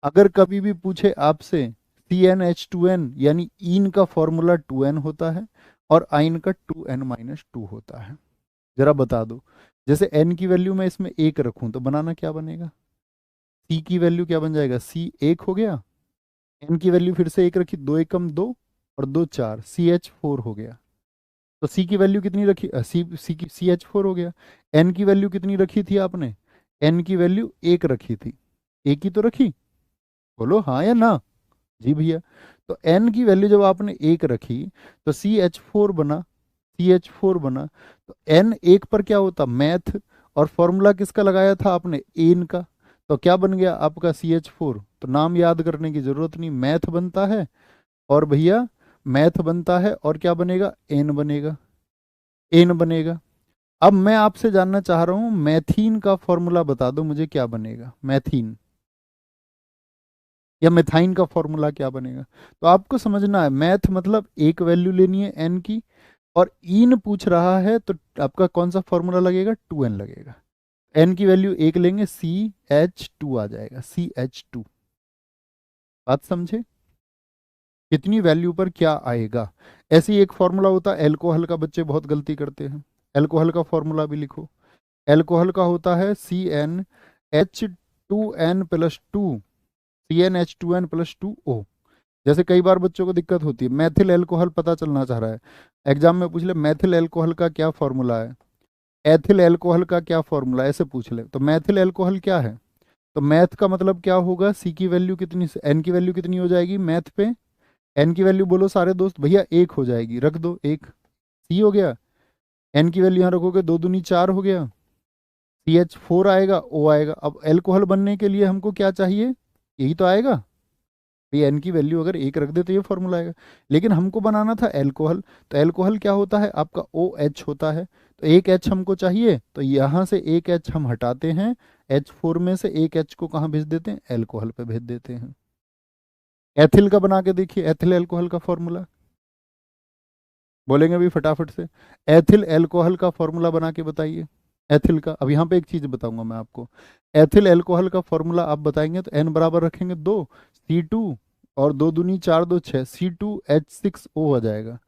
अगर कभी भी पूछे आपसे CnH2n, यानी ईन का फॉर्मूला 2n होता है और आइन का 2n-2 होता है। जरा बता दो, जैसे n की वैल्यू मैं इसमें 1 रखूं तो बनाना क्या बनेगा? C की वैल्यू क्या बन जाएगा? C 1 हो गया। n की वैल्यू फिर से 1 रखी, 2 एकम 2 और 2 4, CH4 हो गया। तो C की वैल्यू कितनी रखी? C की CH4 हो गया। n की वैल्यू कितनी रखी थी आपने? n की वैल्यू 1 रखी थी, एक ही तो रखी, बोलो हाँ या ना। जी भैया। तो n की वैल्यू जब आपने 1 रखी तो CH4 बना, CH4 बना। तो n 1 पर क्या होता? मैथ। और फॉर्मूला किसका लगाया था आपने? एन का। तो क्या बन गया आपका? CH4। तो नाम याद करने की जरूरत नहीं, मैथ बनता है। और भैया मैथ बनता है और क्या बनेगा? एन बनेगा, एन बनेगा। अब मैं आपसे जानना चाह रहा हूं, मैथीन का फॉर्मूला बता दो मुझे, क्या बनेगा मैथीन? या मिथाइन का फॉर्मूला क्या बनेगा? तो आपको समझना है, मैथ मतलब एक वैल्यू लेनी है एन की, और इन पूछ रहा है तो आपका कौन सा फॉर्मूला लगेगा? 2n लगेगा। एन की वैल्यू 1 लेंगे, CH2 आ जाएगा, CH2। बात समझे? कितनी वैल्यू पर क्या आएगा? ऐसे ही एक फॉर्मूला होता है एल्कोहल का, बच्चे बहुत गलती करते हैं। एल्कोहल का फॉर्मूला भी लिखो। एल्कोहल का होता है CnH2n+2, CnH2n+2O। जैसे कई बार बच्चों को दिक्कत होती है, मैथिल एल्कोहल पता चलना चाह रहा है, एग्जाम में पूछ ले मैथिल एल्कोहल का क्या फॉर्मूला है, एथिल एल्कोहल का क्या फॉर्मूला, ऐसे पूछ ले। तो मैथिल एल्कोहल क्या है? तो मैथ का मतलब क्या होगा? सी की वैल्यू कितनी, एन की वैल्यू कितनी हो जाएगी मैथ पे? एन की वैल्यू बोलो सारे दोस्त भैया, 1 हो जाएगी, रख दो 1, सी हो गया। एन की वैल्यू यहाँ रखोगे, 2 दूनी 4 हो गया, CH4 आएगा, O आएगा। अब एल्कोहल बनने के लिए हमको क्या चाहिए? यही तो आएगा। ये एन की वैल्यू अगर 1 रख दे तो ये फॉर्मूला आएगा। लेकिन हमको बनाना था एल्कोहल, तो एल्कोहल क्या होता है आपका? OH होता है। तो एक H हमको चाहिए, तो यहाँ से एक H हम हटाते हैं, H4 में से एक H को कहाँ भेज देते हैं? एल्कोहल पे भेज देते हैं। एथिल का बना के देखिए, एथिल एल्कोहल का फॉर्मूला बोलेंगे अभी फटाफट से, एथिल एल्कोहल का फॉर्मूला बना के बताइए। एथिल का, अब यहाँ पे एक चीज बताऊंगा मैं आपको। एथिल एल्कोहल का फॉर्मूला आप बताएंगे तो एन बराबर रखेंगे 2, C2, और 2 दूनी 4, 2 6, C2H6O आ जाएगा।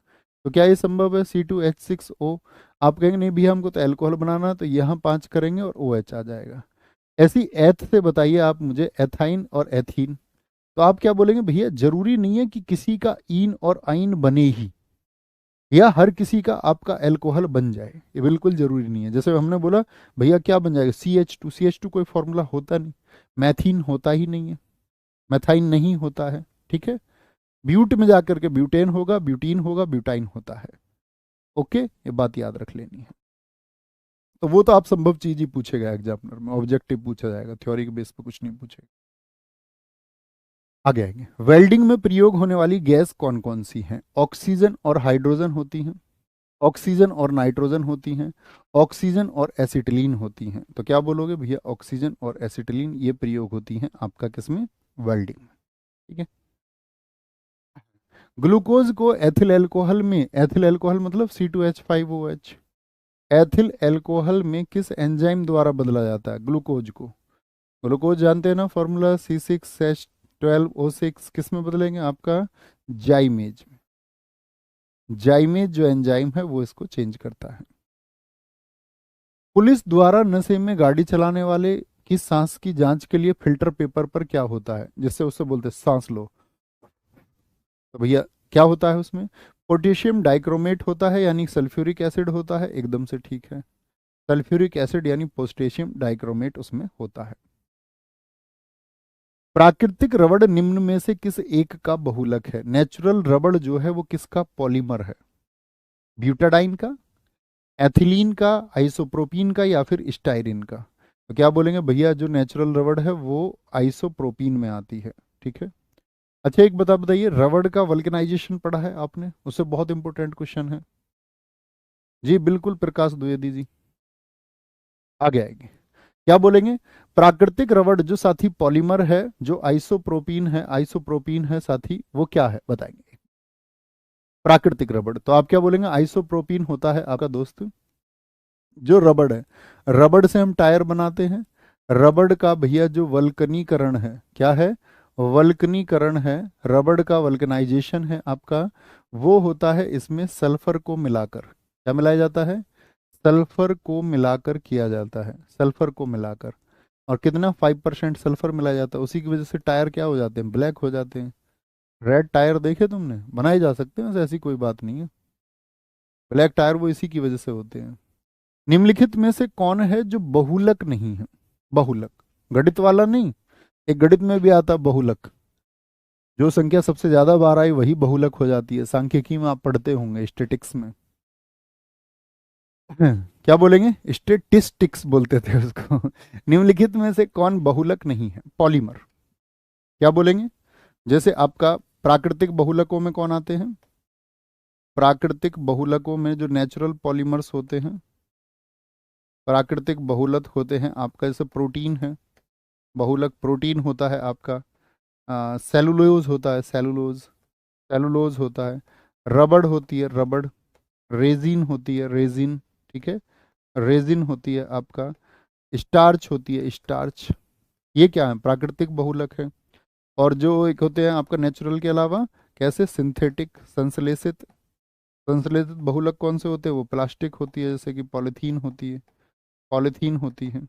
तो क्या ये संभव है? C2H6O। आप कहेंगे नहीं भैया हमको तो एल्कोहल बनाना है, तो यहाँ 5 करेंगे और OH आ जाएगा। ऐसी एथ से बताइए आप मुझे एथाइन और एथीन। तो आप क्या बोलेंगे? भैया जरूरी नहीं है कि किसी का ईन और आइन बने ही, या हर किसी का आपका एल्कोहल बन जाए, ये बिल्कुल जरूरी नहीं है। जैसे हमने बोला भैया क्या बन जाएगा? CH2, CH2 कोई फॉर्मूला होता नहीं, मैथीन होता ही नहीं है, मैथाइन नहीं होता है, ठीक है। ब्यूट में जाकर के ब्यूटेन होगा, ब्यूटीन होगा, ब्यूटाइन होता है। ओके, ये बात याद रख लेनी है। तो वो तो आप संभव चीज ही पूछेगा एग्जामिनर में, ऑब्जेक्टिव पूछा जाएगा, थ्योरी के बेस पे कुछ नहीं पूछेगा। आगे आएंगे, वेल्डिंग में प्रयोग होने वाली गैस कौन कौन सी हैं? ऑक्सीजन और हाइड्रोजन होती हैं, ऑक्सीजन और नाइट्रोजन होती हैं, ऑक्सीजन और एसिटिलीन होती हैं। तो क्या बोलोगे भैया? ऑक्सीजन और एसिटिलीन ये प्रयोग होती हैं आपका किसमें? वेल्डिंग में, ठीक है। ग्लूकोज को एथिल अल्कोहल में, एथिल अल्कोहल मतलब C2H5OH, एथिल अल्कोहल में किस एंजाइम द्वारा बदला जाता है ग्लूकोज को? ग्लूकोज जानते हैं ना फॉर्मूला, C6H12O6, किस में बदलेंगे आपका? जाइमेज में। जाइमेज जो एंजाइम है वो इसको चेंज करता है। पुलिस द्वारा नशे में गाड़ी चलाने वाले की सांस की जांच के लिए फिल्टर पेपर पर क्या होता है, जिससे उससे बोलते हैं सांस लो? तो भैया क्या होता है उसमें? पोटेशियम डाइक्रोमेट होता है यानी सल्फ्यूरिक एसिड होता है, एकदम से ठीक है। सल्फ्यूरिक एसिड यानी पोटेशियम डाइक्रोमेट उसमें होता है। प्राकृतिक रबड़ निम्न में से किस एक का बहुलक है? नेचुरल रबड़ जो है वो किसका पॉलीमर है? ब्यूटाडाइन का, एथिलीन का, आइसोप्रोपीन का, या फिर स्टाइरिन का? तो क्या बोलेंगे भैया, जो नेचुरल रबड़ है वो आइसोप्रोपीन में आती है, ठीक है। अच्छा एक बताइए, रबड़ का वल्कनाइजेशन पढ़ा है आपने? उससे बहुत इंपॉर्टेंट क्वेश्चन है। जी बिल्कुल, प्रकाश द्विवेदी जी आगे आएंगे। क्या बोलेंगे? प्राकृतिक रबड़ जो साथी पॉलीमर है, जो आइसोप्रोपीन है, आइसोप्रोपीन है साथी, वो क्या है बताएंगे? प्राकृतिक रबड़, तो आप क्या बोलेंगे? आइसोप्रोपीन होता है आपका दोस्त जो रबड़ है। रबड़ से हम टायर बनाते हैं। रबड़ का भैया जो वल्कनीकरण है, क्या है? वल्कनीकरण है। रबड़ का वल्कनाइजेशन है आपका, वो होता है इसमें सल्फर को मिलाकर। क्या मिलाया जाता है? सल्फर को मिलाकर किया जाता है, सल्फर को मिलाकर। और कितना? 5% सल्फर मिलाया जाता है, उसी की वजह से टायर क्या हो जाते हैं? ब्लैक हो जाते हैं। रेड टायर देखे तुमने? बनाए जा सकते हैं, ऐसी कोई बात नहीं है। ब्लैक टायर वो इसी की वजह से होते हैं। निम्नलिखित में से कौन है जो बहुलक नहीं है? बहुलक, गणित वाला नहीं, एक गणित में भी आता है बहुलक। जो संख्या सबसे ज्यादा बार आई वही बहुलक हो जाती है, सांख्यिकी में आप पढ़ते होंगे, स्टेटिक्स में। क्या बोलेंगे? स्टेटिस्टिक्स बोलते थे उसको। निम्नलिखित में से कौन बहुलक नहीं है? पॉलीमर। क्या बोलेंगे? जैसे आपका प्राकृतिक बहुलकों में कौन आते हैं? प्राकृतिक बहुलकों में जो नेचुरल पॉलीमर्स होते हैं, प्राकृतिक बहुलक होते हैं आपका, जैसे प्रोटीन है, बहुलक प्रोटीन होता है आपका। सेलुलोज होता है, सेलुलोज, सेलुलोज होता है। रबड़ होती है, रबड़। रेजिन होती है, रेजिन, ठीक है। रेजिन होती है आपका। स्टार्च होती है, स्टार्च। ये क्या है? प्राकृतिक बहुलक है। और जो एक होते हैं आपका नेचुरल के अलावा, कैसे? सिंथेटिक, संश्लेषित। संश्लेषित बहुलक कौन से होते हैं? वो प्लास्टिक होती है, जैसे कि पॉलीथीन होती है, पॉलीथीन होती है।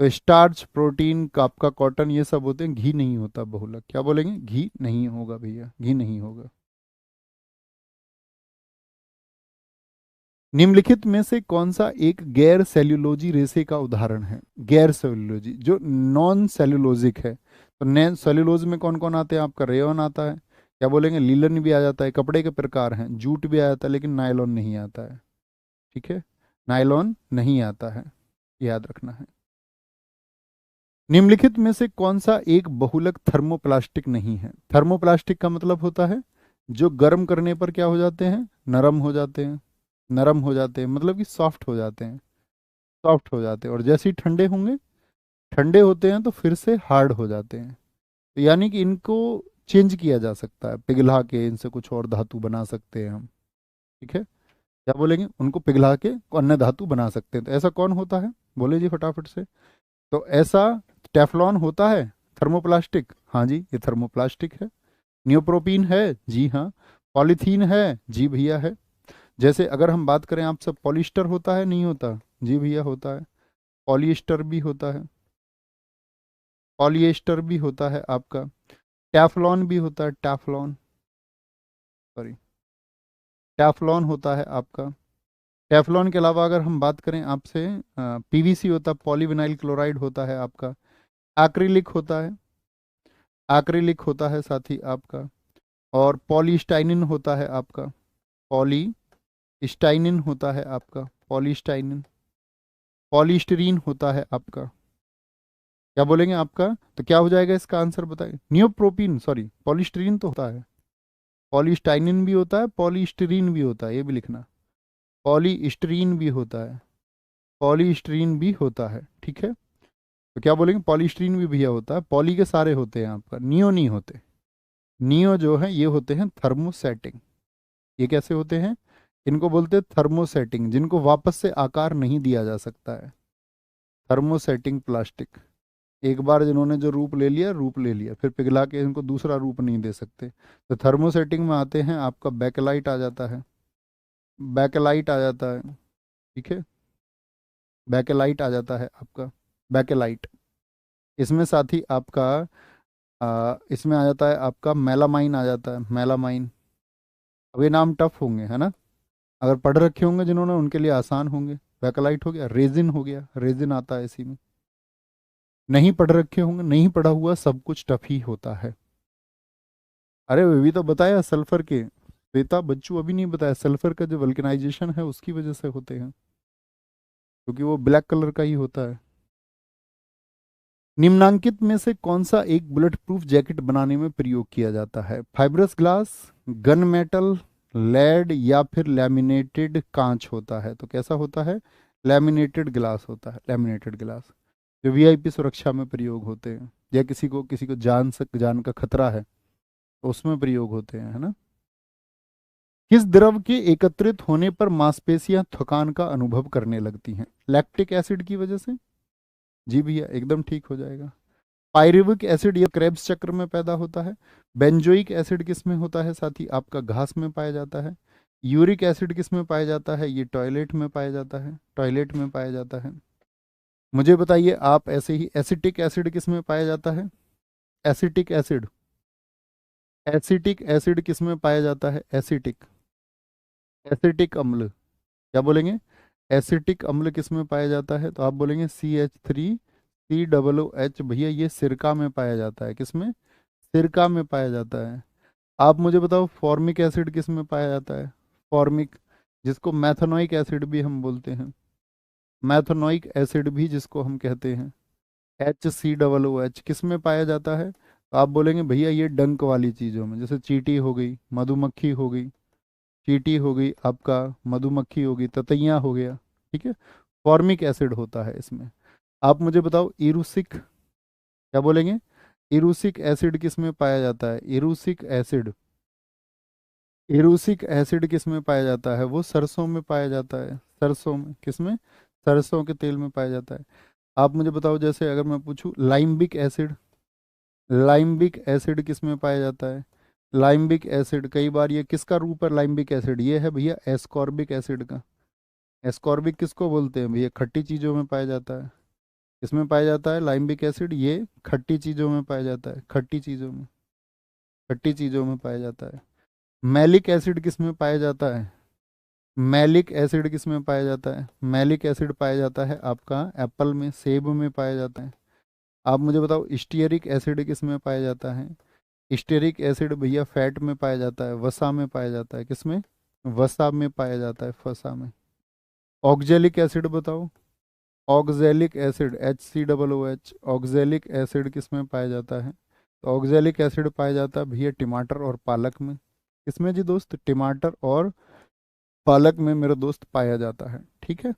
तो स्टार्च, प्रोटीन का आपका, कॉटन, ये सब होते हैं। घी नहीं होता बहुलक। क्या बोलेंगे? घी नहीं होगा भैया, घी नहीं होगा। निम्नलिखित में से कौन सा एक गैर सेल्यूलोजी रेशे का उदाहरण है? गैर सेल्यूलोजी, जो नॉन सेल्यूलोजिक है। तो नॉन सेल्यूलोज में कौन कौन आते हैं आपका? रेयन आता है। क्या बोलेंगे? लीलन भी आ जाता है, कपड़े के प्रकार हैं। जूट भी आ जाता है, लेकिन नायलॉन नहीं आता है, ठीक है। नायलॉन नहीं आता है, याद रखना है। निम्नलिखित में से कौन सा एक बहुलक थर्मोप्लास्टिक नहीं है? थर्मोप्लास्टिक का मतलब होता है जो गर्म करने पर क्या हो जाते हैं? नरम हो जाते हैं। नरम हो जाते हैं मतलब कि सॉफ्ट हो जाते हैं, सॉफ्ट हो जाते हैं। और जैसे ही ठंडे होंगे, ठंडे होते हैं तो फिर से हार्ड हो जाते हैं। तो यानी कि इनको चेंज किया जा सकता है, पिघला के इनसे कुछ और धातु बना सकते हैं हम, ठीक है। क्या बोलेंगे? उनको पिघला के अन्य धातु बना सकते हैं। तो ऐसा कौन होता है? बोले जी फटाफट से। तो ऐसा टेफलॉन होता है, थर्मोप्लास्टिक, हाँ जी ये थर्मोप्लास्टिक है। नियोप्रोपीन है, जी हाँ। पॉलीथीन है, जी भैया है। जैसे अगर हम बात करें आप सब, पॉलिस्टर होता है नहीं होता? जी भैया होता है। पॉलिएस्टर भी होता है, पॉलिएस्टर भी होता है आपका। टैफ्लॉन भी होता है, टैफ्लॉन, सॉरी, टैफ्लॉन होता है आपका। टैफ्लॉन के अलावा अगर हम बात करें आपसे, पीवीसी होता है, पॉलीविनाइल क्लोराइड होता है आपका। एक्रिलिक होता है, एक्रिलिक होता है साथी आपका। और पॉलीस्टाइनिन होता है आपका, पॉलीस्टाइनिन होता है आपका, पॉलीस्टाइनिन। पॉलीस्टीरीन होता है आपका। क्या बोलेंगे आपका? तो क्या हो जाएगा इसका आंसर बताइए? नियोप्रोपीन, सॉरी, पॉलीस्टीरीन तो होता है। पॉलीस्टाइनिन भी होता है, पॉलीस्टीरीन भी होता है, ये भी लिखना। पॉलीस्टीरीन भी होता है, पॉलीस्टीरीन भी होता है, ठीक है। तो क्या बोलेंगे? पॉलीस्टीरीन भी भैया होता है। पॉली के सारे होते हैं आपका, नियो नहीं होते। नियो जो है ये होते हैं थर्मोसेटिंग। ये कैसे होते हैं? इनको बोलते हैं थर्मोसेटिंग, जिनको वापस से आकार नहीं दिया जा सकता है। थर्मोसेटिंग प्लास्टिक, एक बार जिन्होंने जो रूप ले लिया, रूप ले लिया, फिर पिघला के इनको दूसरा रूप नहीं दे सकते। तो थर्मोसेटिंग में आते हैं आपका, बैकेलाइट आ जाता है, बैकेलाइट आ जाता है, ठीक है। बैकेलाइट आ जाता है आपका, बैकेलाइट। इसमें साथ ही आपका इसमें आ जाता है आपका मेलामाइन, आ जाता है मेलामाइन। अब ये नाम टफ होंगे, है ना? अगर पढ़ रखे होंगे जिन्होंने, उनके लिए आसान होंगे। बैकलाइट हो गया, रेजिन हो गया, रेजिन आता है इसी में। नहीं पढ़ रखे होंगे, नहीं पढ़ा हुआ सब कुछ टफ ही होता है। अरे वे भी तो बताया सल्फर के, बेटा बच्चू अभी नहीं बताया, सल्फर का जो वल्केनाइजेशन है उसकी वजह से होते हैं, क्योंकि वो ब्लैक कलर का ही होता है। निम्नांकित में से कौन सा एक बुलेट प्रूफ जैकेट बनाने में प्रयोग किया जाता है? Fibrous glass, gun metal, lead या फिर लैमिनेटेड कांच होता है? तो कैसा होता है? लैमिनेटेड ग्लास होता है, लैमिनेटेड ग्लास, जो वीआईपी सुरक्षा में प्रयोग होते हैं, या किसी को जान का खतरा है तो उसमें प्रयोग होते हैं, है ना? किस द्रव के एकत्रित होने पर मांसपेशियां थकान का अनुभव करने लगती हैं? लैक्टिक एसिड की वजह से। जी भैया, एकदम ठीक हो जाएगा। पायरुविक एसिड ये क्रेब्स चक्र में पैदा होता है। बेंजोइक एसिड किस में होता है साथी? आपका घास में पाया जाता है। यूरिक एसिड किस में पाया जाता है? ये टॉयलेट में पाया जाता है, टॉयलेट में पाया जाता है। मुझे बताइए आप, ऐसे ही एसिटिक एसिड किस में पाया जाता है? एसिटिक एसिड, एसिटिक एसिड किस में पाया जाता है? एसिटिक, एसिटिक अम्ल, क्या बोलेंगे? एसिटिक अम्ल किस में पाया जाता है? तो आप बोलेंगे CH3COOH। भैया ये सिरका में पाया जाता है, किस में? सिरका में पाया जाता है। आप मुझे बताओ फॉर्मिक एसिड किस में पाया जाता है? फॉर्मिक, जिसको मैथनोइक एसिड भी हम बोलते हैं, मैथनोइक एसिड भी जिसको हम कहते हैं, HCOOH किस में पाया जाता है? तो आप बोलेंगे भैया ये डंक वाली चीज़ों में, जैसे चींटी हो गई, मधुमक्खी हो गई, चींटी हो गई आपका, मधुमक्खी हो गई, ततैया हो गया, ठीक है, फॉर्मिक एसिड होता है इसमें। आप मुझे बताओ इरूसिक, क्या बोलेंगे? इरूसिक एसिड किस में पाया जाता है? इरूसिक एसिड, इरूसिक एसिड किस में पाया जाता है? वो सरसों में पाया जाता है, सरसों में, किस में? सरसों के तेल में पाया जाता है। आप मुझे बताओ, जैसे अगर मैं पूछूं लाइम्बिक एसिड, लाइम्बिक एसिड किस में पाया जाता है? लाइम्बिक एसिड, कई बार ये किसका रूप है? लाइम्बिक एसिड ये है भैया एस्कॉर्बिक एसिड का। एस्कॉर्बिक किसको बोलते हैं भैया? खट्टी चीज़ों में पाया जाता है। किसमें पाया जाता है लाइम्बिक एसिड? ये खट्टी चीज़ों में पाया जाता है, खट्टी चीज़ों में, खट्टी चीज़ों में पाया जाता है। मैलिक एसिड किस में पाया जाता है? मैलिक एसिड किस में पाया जाता है? मैलिक एसिड पाया जाता है आपका एप्पल में, सेब में पाया जाता है। आप मुझे बताओ स्टीयरिक एसिड किस में पाया जाता है? स्टीयरिक एसिड भैया फैट में पाया जाता है, वसा में पाया जाता है, किस में? वसा में पाया जाता है, वसा में। ऑक्जेलिक एसिड बताओ, oxalic acid HCOOH, oxalic acid किस में पाया जाता है? तो ऑक्जेलिक एसिड पाया जाता है भैया टमाटर और पालक में। किसमें जी दोस्त? टमाटर और पालक में मेरे दोस्त पाया जाता है, ठीक है।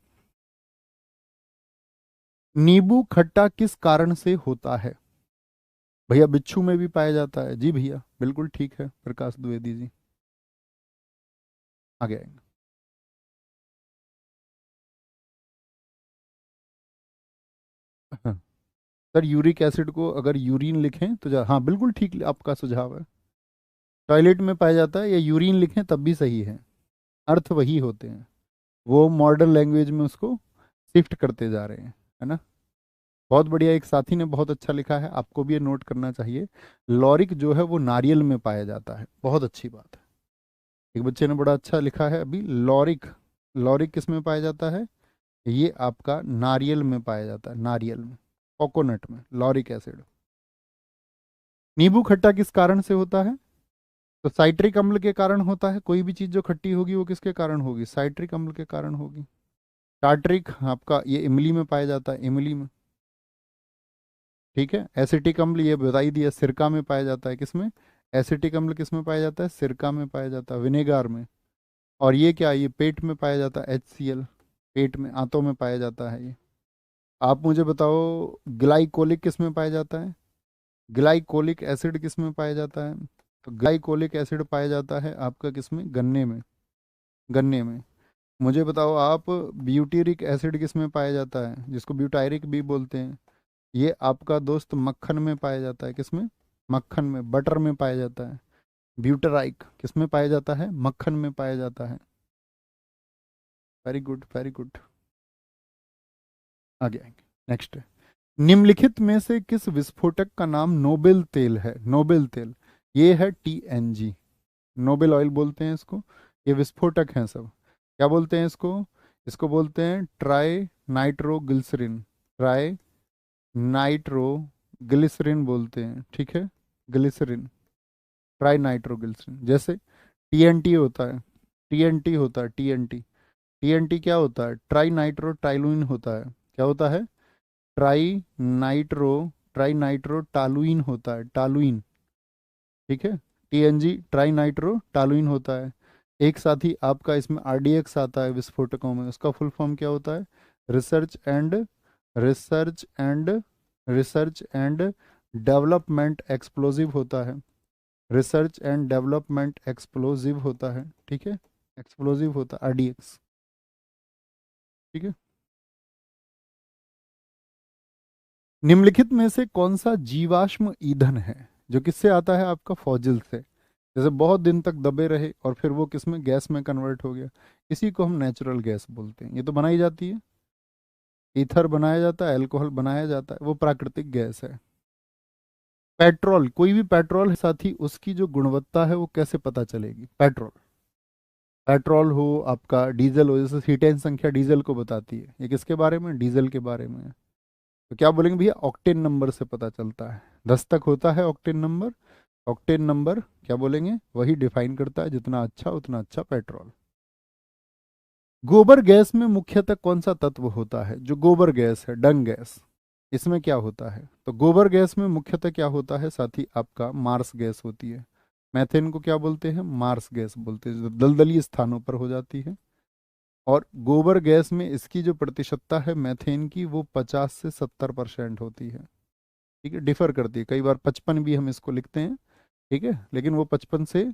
नींबू खट्टा किस कारण से होता है? भैया बिच्छू में भी पाया जाता है। जी भैया बिल्कुल ठीक है, प्रकाश द्विवेदी जी। आगे आएंगे। हाँ, सर यूरिक एसिड को अगर यूरिन लिखें तो हाँ बिल्कुल ठीक आपका सुझाव है। टॉयलेट में पाया जाता है या यूरिन लिखें तब भी सही है, अर्थ वही होते हैं। वो मॉडर्न लैंग्वेज में उसको शिफ्ट करते जा रहे हैं, है ना? बहुत बढ़िया, एक साथी ने बहुत अच्छा लिखा है, आपको भी ये नोट करना चाहिए। लॉरिक जो है वो नारियल में पाया जाता है, बहुत अच्छी बात है। एक बच्चे ने बड़ा अच्छा लिखा है अभी, लॉरिक, लॉरिक किस में पाया जाता है? ये आपका नारियल में पाया जाता है, नारियल में, कोकोनट में लॉरिक एसिड। नींबू खट्टा किस कारण से होता है? तो साइट्रिक अम्ल के कारण होता है। कोई भी चीज़ जो खट्टी होगी वो किसके कारण होगी? साइट्रिक अम्ल के कारण होगी। टार्ट्रिक आपका ये इमली में पाया जाता है, इमली में, ठीक है। एसिटिक अम्ल ये बता ही दिया, सिरका में पाया जाता है, किसमें? एसिटिक अम्ल किस में पाया जाता है? सिरका में पाया जाता है, विनेगार में। और ये क्या, ये पेट में पाया जाता है, HCl, पेट में, आंतों में पाया जाता है ये। आप मुझे बताओ ग्लाइकोलिक किस में पाया जाता है? ग्लाइकोलिक एसिड किस में पाया जाता है? तो ग्लाइकोलिक एसिड पाया जाता है आपका किस में? गन्ने में, गन्ने में। मुझे बताओ आप ब्यूटेरिक एसिड किस में पाया जाता है, जिसको ब्यूटायरिक भी बोलते हैं? ये आपका दोस्त मक्खन में पाया जाता है, किस में? मक्खन में, बटर में पाया जाता है। ब्यूटराइक किस में पाया जाता है? मक्खन में पाया जाता है। Very good, very good. आगे आएंगे, नेक्स्ट है, निम्नलिखित में से किस विस्फोटक का नाम नोबेल तेल है? नोबेल तेल ये है TNG, नोबल ऑयल बोलते हैं इसको। ये विस्फोटक हैं सब। क्या बोलते हैं इसको? इसको बोलते हैं ट्राई नाइट्रोग्लिसरीन। ट्राई नाइट्रोग्लिसरीन बोलते हैं, ठीक है, ग्लिसरीन, ट्राई नाइट्रोग्लिसरीन। जैसे टीएनटी होता है, टीएनटी होता है, टीएनटी। टीएनटी क्या होता है? ट्राई नाइट्रो टाइलुइन होता है। क्या होता है? Tri nitro, tri nitro toluene होता है, टालुइन, ठीक है। टीएनजी ट्राई नाइट्रो टालुइन होता है। एक साथ ही आपका इसमें आरडीएक्स आता है विस्फोटकों में, उसका फुल फॉर्म क्या होता है? Research and research and research and development explosive होता है। रिसर्च एंड डेवलपमेंट एक्सप्लोजिव होता है, ठीक है, एक्सप्लोजिव होता है आरडीएक्स, ठीक है। निम्नलिखित में से कौन सा जीवाश्म ईंधन है जो किससे आता है? आपका फॉजिल से। जैसे बहुत दिन तक दबे रहे और फिर वो किसमें, गैस में कन्वर्ट हो गया, इसी को हम नेचुरल गैस बोलते हैं। ये तो बनाई जाती है, ईथर बनाया जाता है, अल्कोहल बनाया जाता है, वो प्राकृतिक गैस है। पेट्रोल, कोई भी पेट्रोल है साथी, उसकी जो गुणवत्ता है वो कैसे पता चलेगी? पेट्रोल, पेट्रोल हो आपका, डीजल हो, जैसे सीटेन संख्या डीजल को बताती है, ये किसके बारे में? डीजल के बारे में है। तो क्या बोलेंगे भैया? ऑक्टेन नंबर से पता चलता है। 10 तक होता है ऑक्टेन नंबर। ऑक्टेन नंबर क्या बोलेंगे? वही डिफाइन करता है, जितना अच्छा उतना अच्छा पेट्रोल। गोबर गैस में मुख्यतः कौन सा तत्व होता है? जो गोबर गैस है, डंग गैस, इसमें क्या होता है? तो गोबर गैस में मुख्यतः क्या होता है साथी? आपका मार्स गैस होती है। मैथेन को क्या बोलते हैं? मार्स गैस बोलते हैं, जो दलदली स्थानों पर हो जाती है। और गोबर गैस में इसकी जो प्रतिशतता है मैथेन की, वो 50 से 70% होती है, ठीक है। डिफर करती है, कई बार 55 भी हम इसको लिखते हैं, ठीक है, लेकिन वो 55 से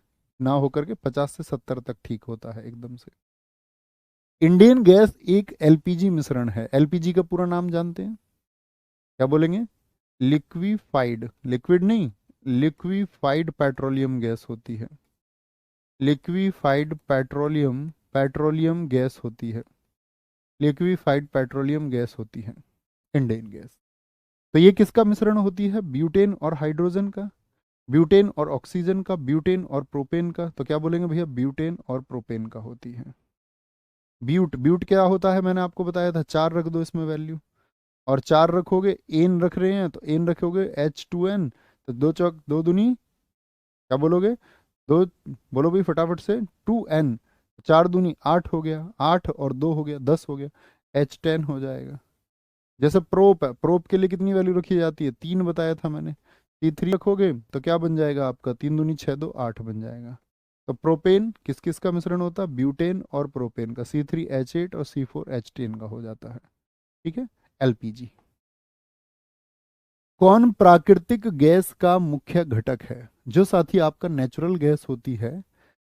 ना होकर के 50 से 70 तक ठीक होता है एकदम से। इंडियन गैस एक एलपीजी मिश्रण है। एलपीजी का पूरा नाम जानते हैं? क्या बोलेंगे? लिक्विफाइड, लिक्विड नहीं, लिक्विफाइड पेट्रोलियम गैस होती है। लिक्विफाइड पेट्रोलियम, पेट्रोलियम गैस होती है, लिक्विफाइड पेट्रोलियम गैस होती है इंडियन गैस। तो ये किसका मिश्रण होती है? ब्यूटेन और हाइड्रोजन का, ब्यूटेन और ऑक्सीजन का, ब्यूटेन और प्रोपेन का। तो क्या बोलेंगे भैया? ब्यूटेन और प्रोपेन का होती है। ब्यूट, ब्यूट क्या होता है? मैंने आपको बताया था, 4 रख दो इसमें वैल्यू, और 4 रखोगे, एन रख रहे हैं तो एन रखोगे H2N, तो 2 चौक 2 दूनी, क्या बोलोगे? 2, बोलो भाई फटाफट से, 2N, 4 दूनी 8 हो गया, 8 और 2 हो गया, 10 हो गया, H10 हो जाएगा। जैसे प्रोप है, प्रोप के लिए कितनी वैल्यू रखी जाती है? 3 बताया था मैंने। C3 रखोगे तो क्या बन जाएगा आपका? 3 दूनी 6 2 8 बन जाएगा। तो प्रोपेन किस किस का मिश्रण होता है? ब्यूटेन और प्रोपेन का, C3H8 और C4H10 का हो जाता है, ठीक है, एलपीजी। कौन प्राकृतिक गैस का मुख्य घटक है? जो साथी आपका नेचुरल गैस होती है,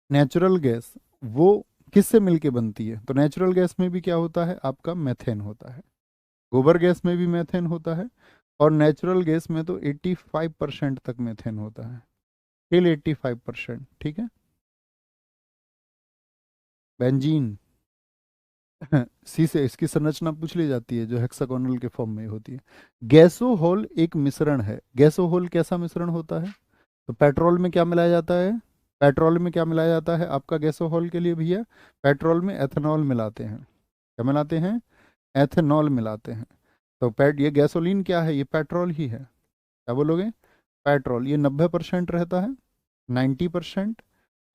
नेचुरल गैस, वो किससे मिलके बनती है? तो नेचुरल गैस में भी क्या होता है? आपका मेथेन होता है। गोबर गैस में भी मेथेन होता है, और नेचुरल गैस में तो 85% तक मेथेन होता है, टिल 85%, ठीक है। बेंजीन सी से इसकी संरचना पूछ ली जाती है, जो हेक्सागोनल के फॉर्म में होती है। गैसोहोल एक मिश्रण है। गैसोहोल कैसा मिश्रण होता है? तो पेट्रोल में क्या मिलाया जाता है? पेट्रोल में क्या मिलाया जाता है आपका गैसोहोल के लिए भैया? पेट्रोल में एथेनॉल मिलाते हैं। क्या मिलाते हैं? एथेनॉल मिलाते हैं। तो पेट ये गैसोलीन क्या है? ये पेट्रोल ही है। क्या बोलोगे? पेट्रोल। ये 90% रहता है, 90%।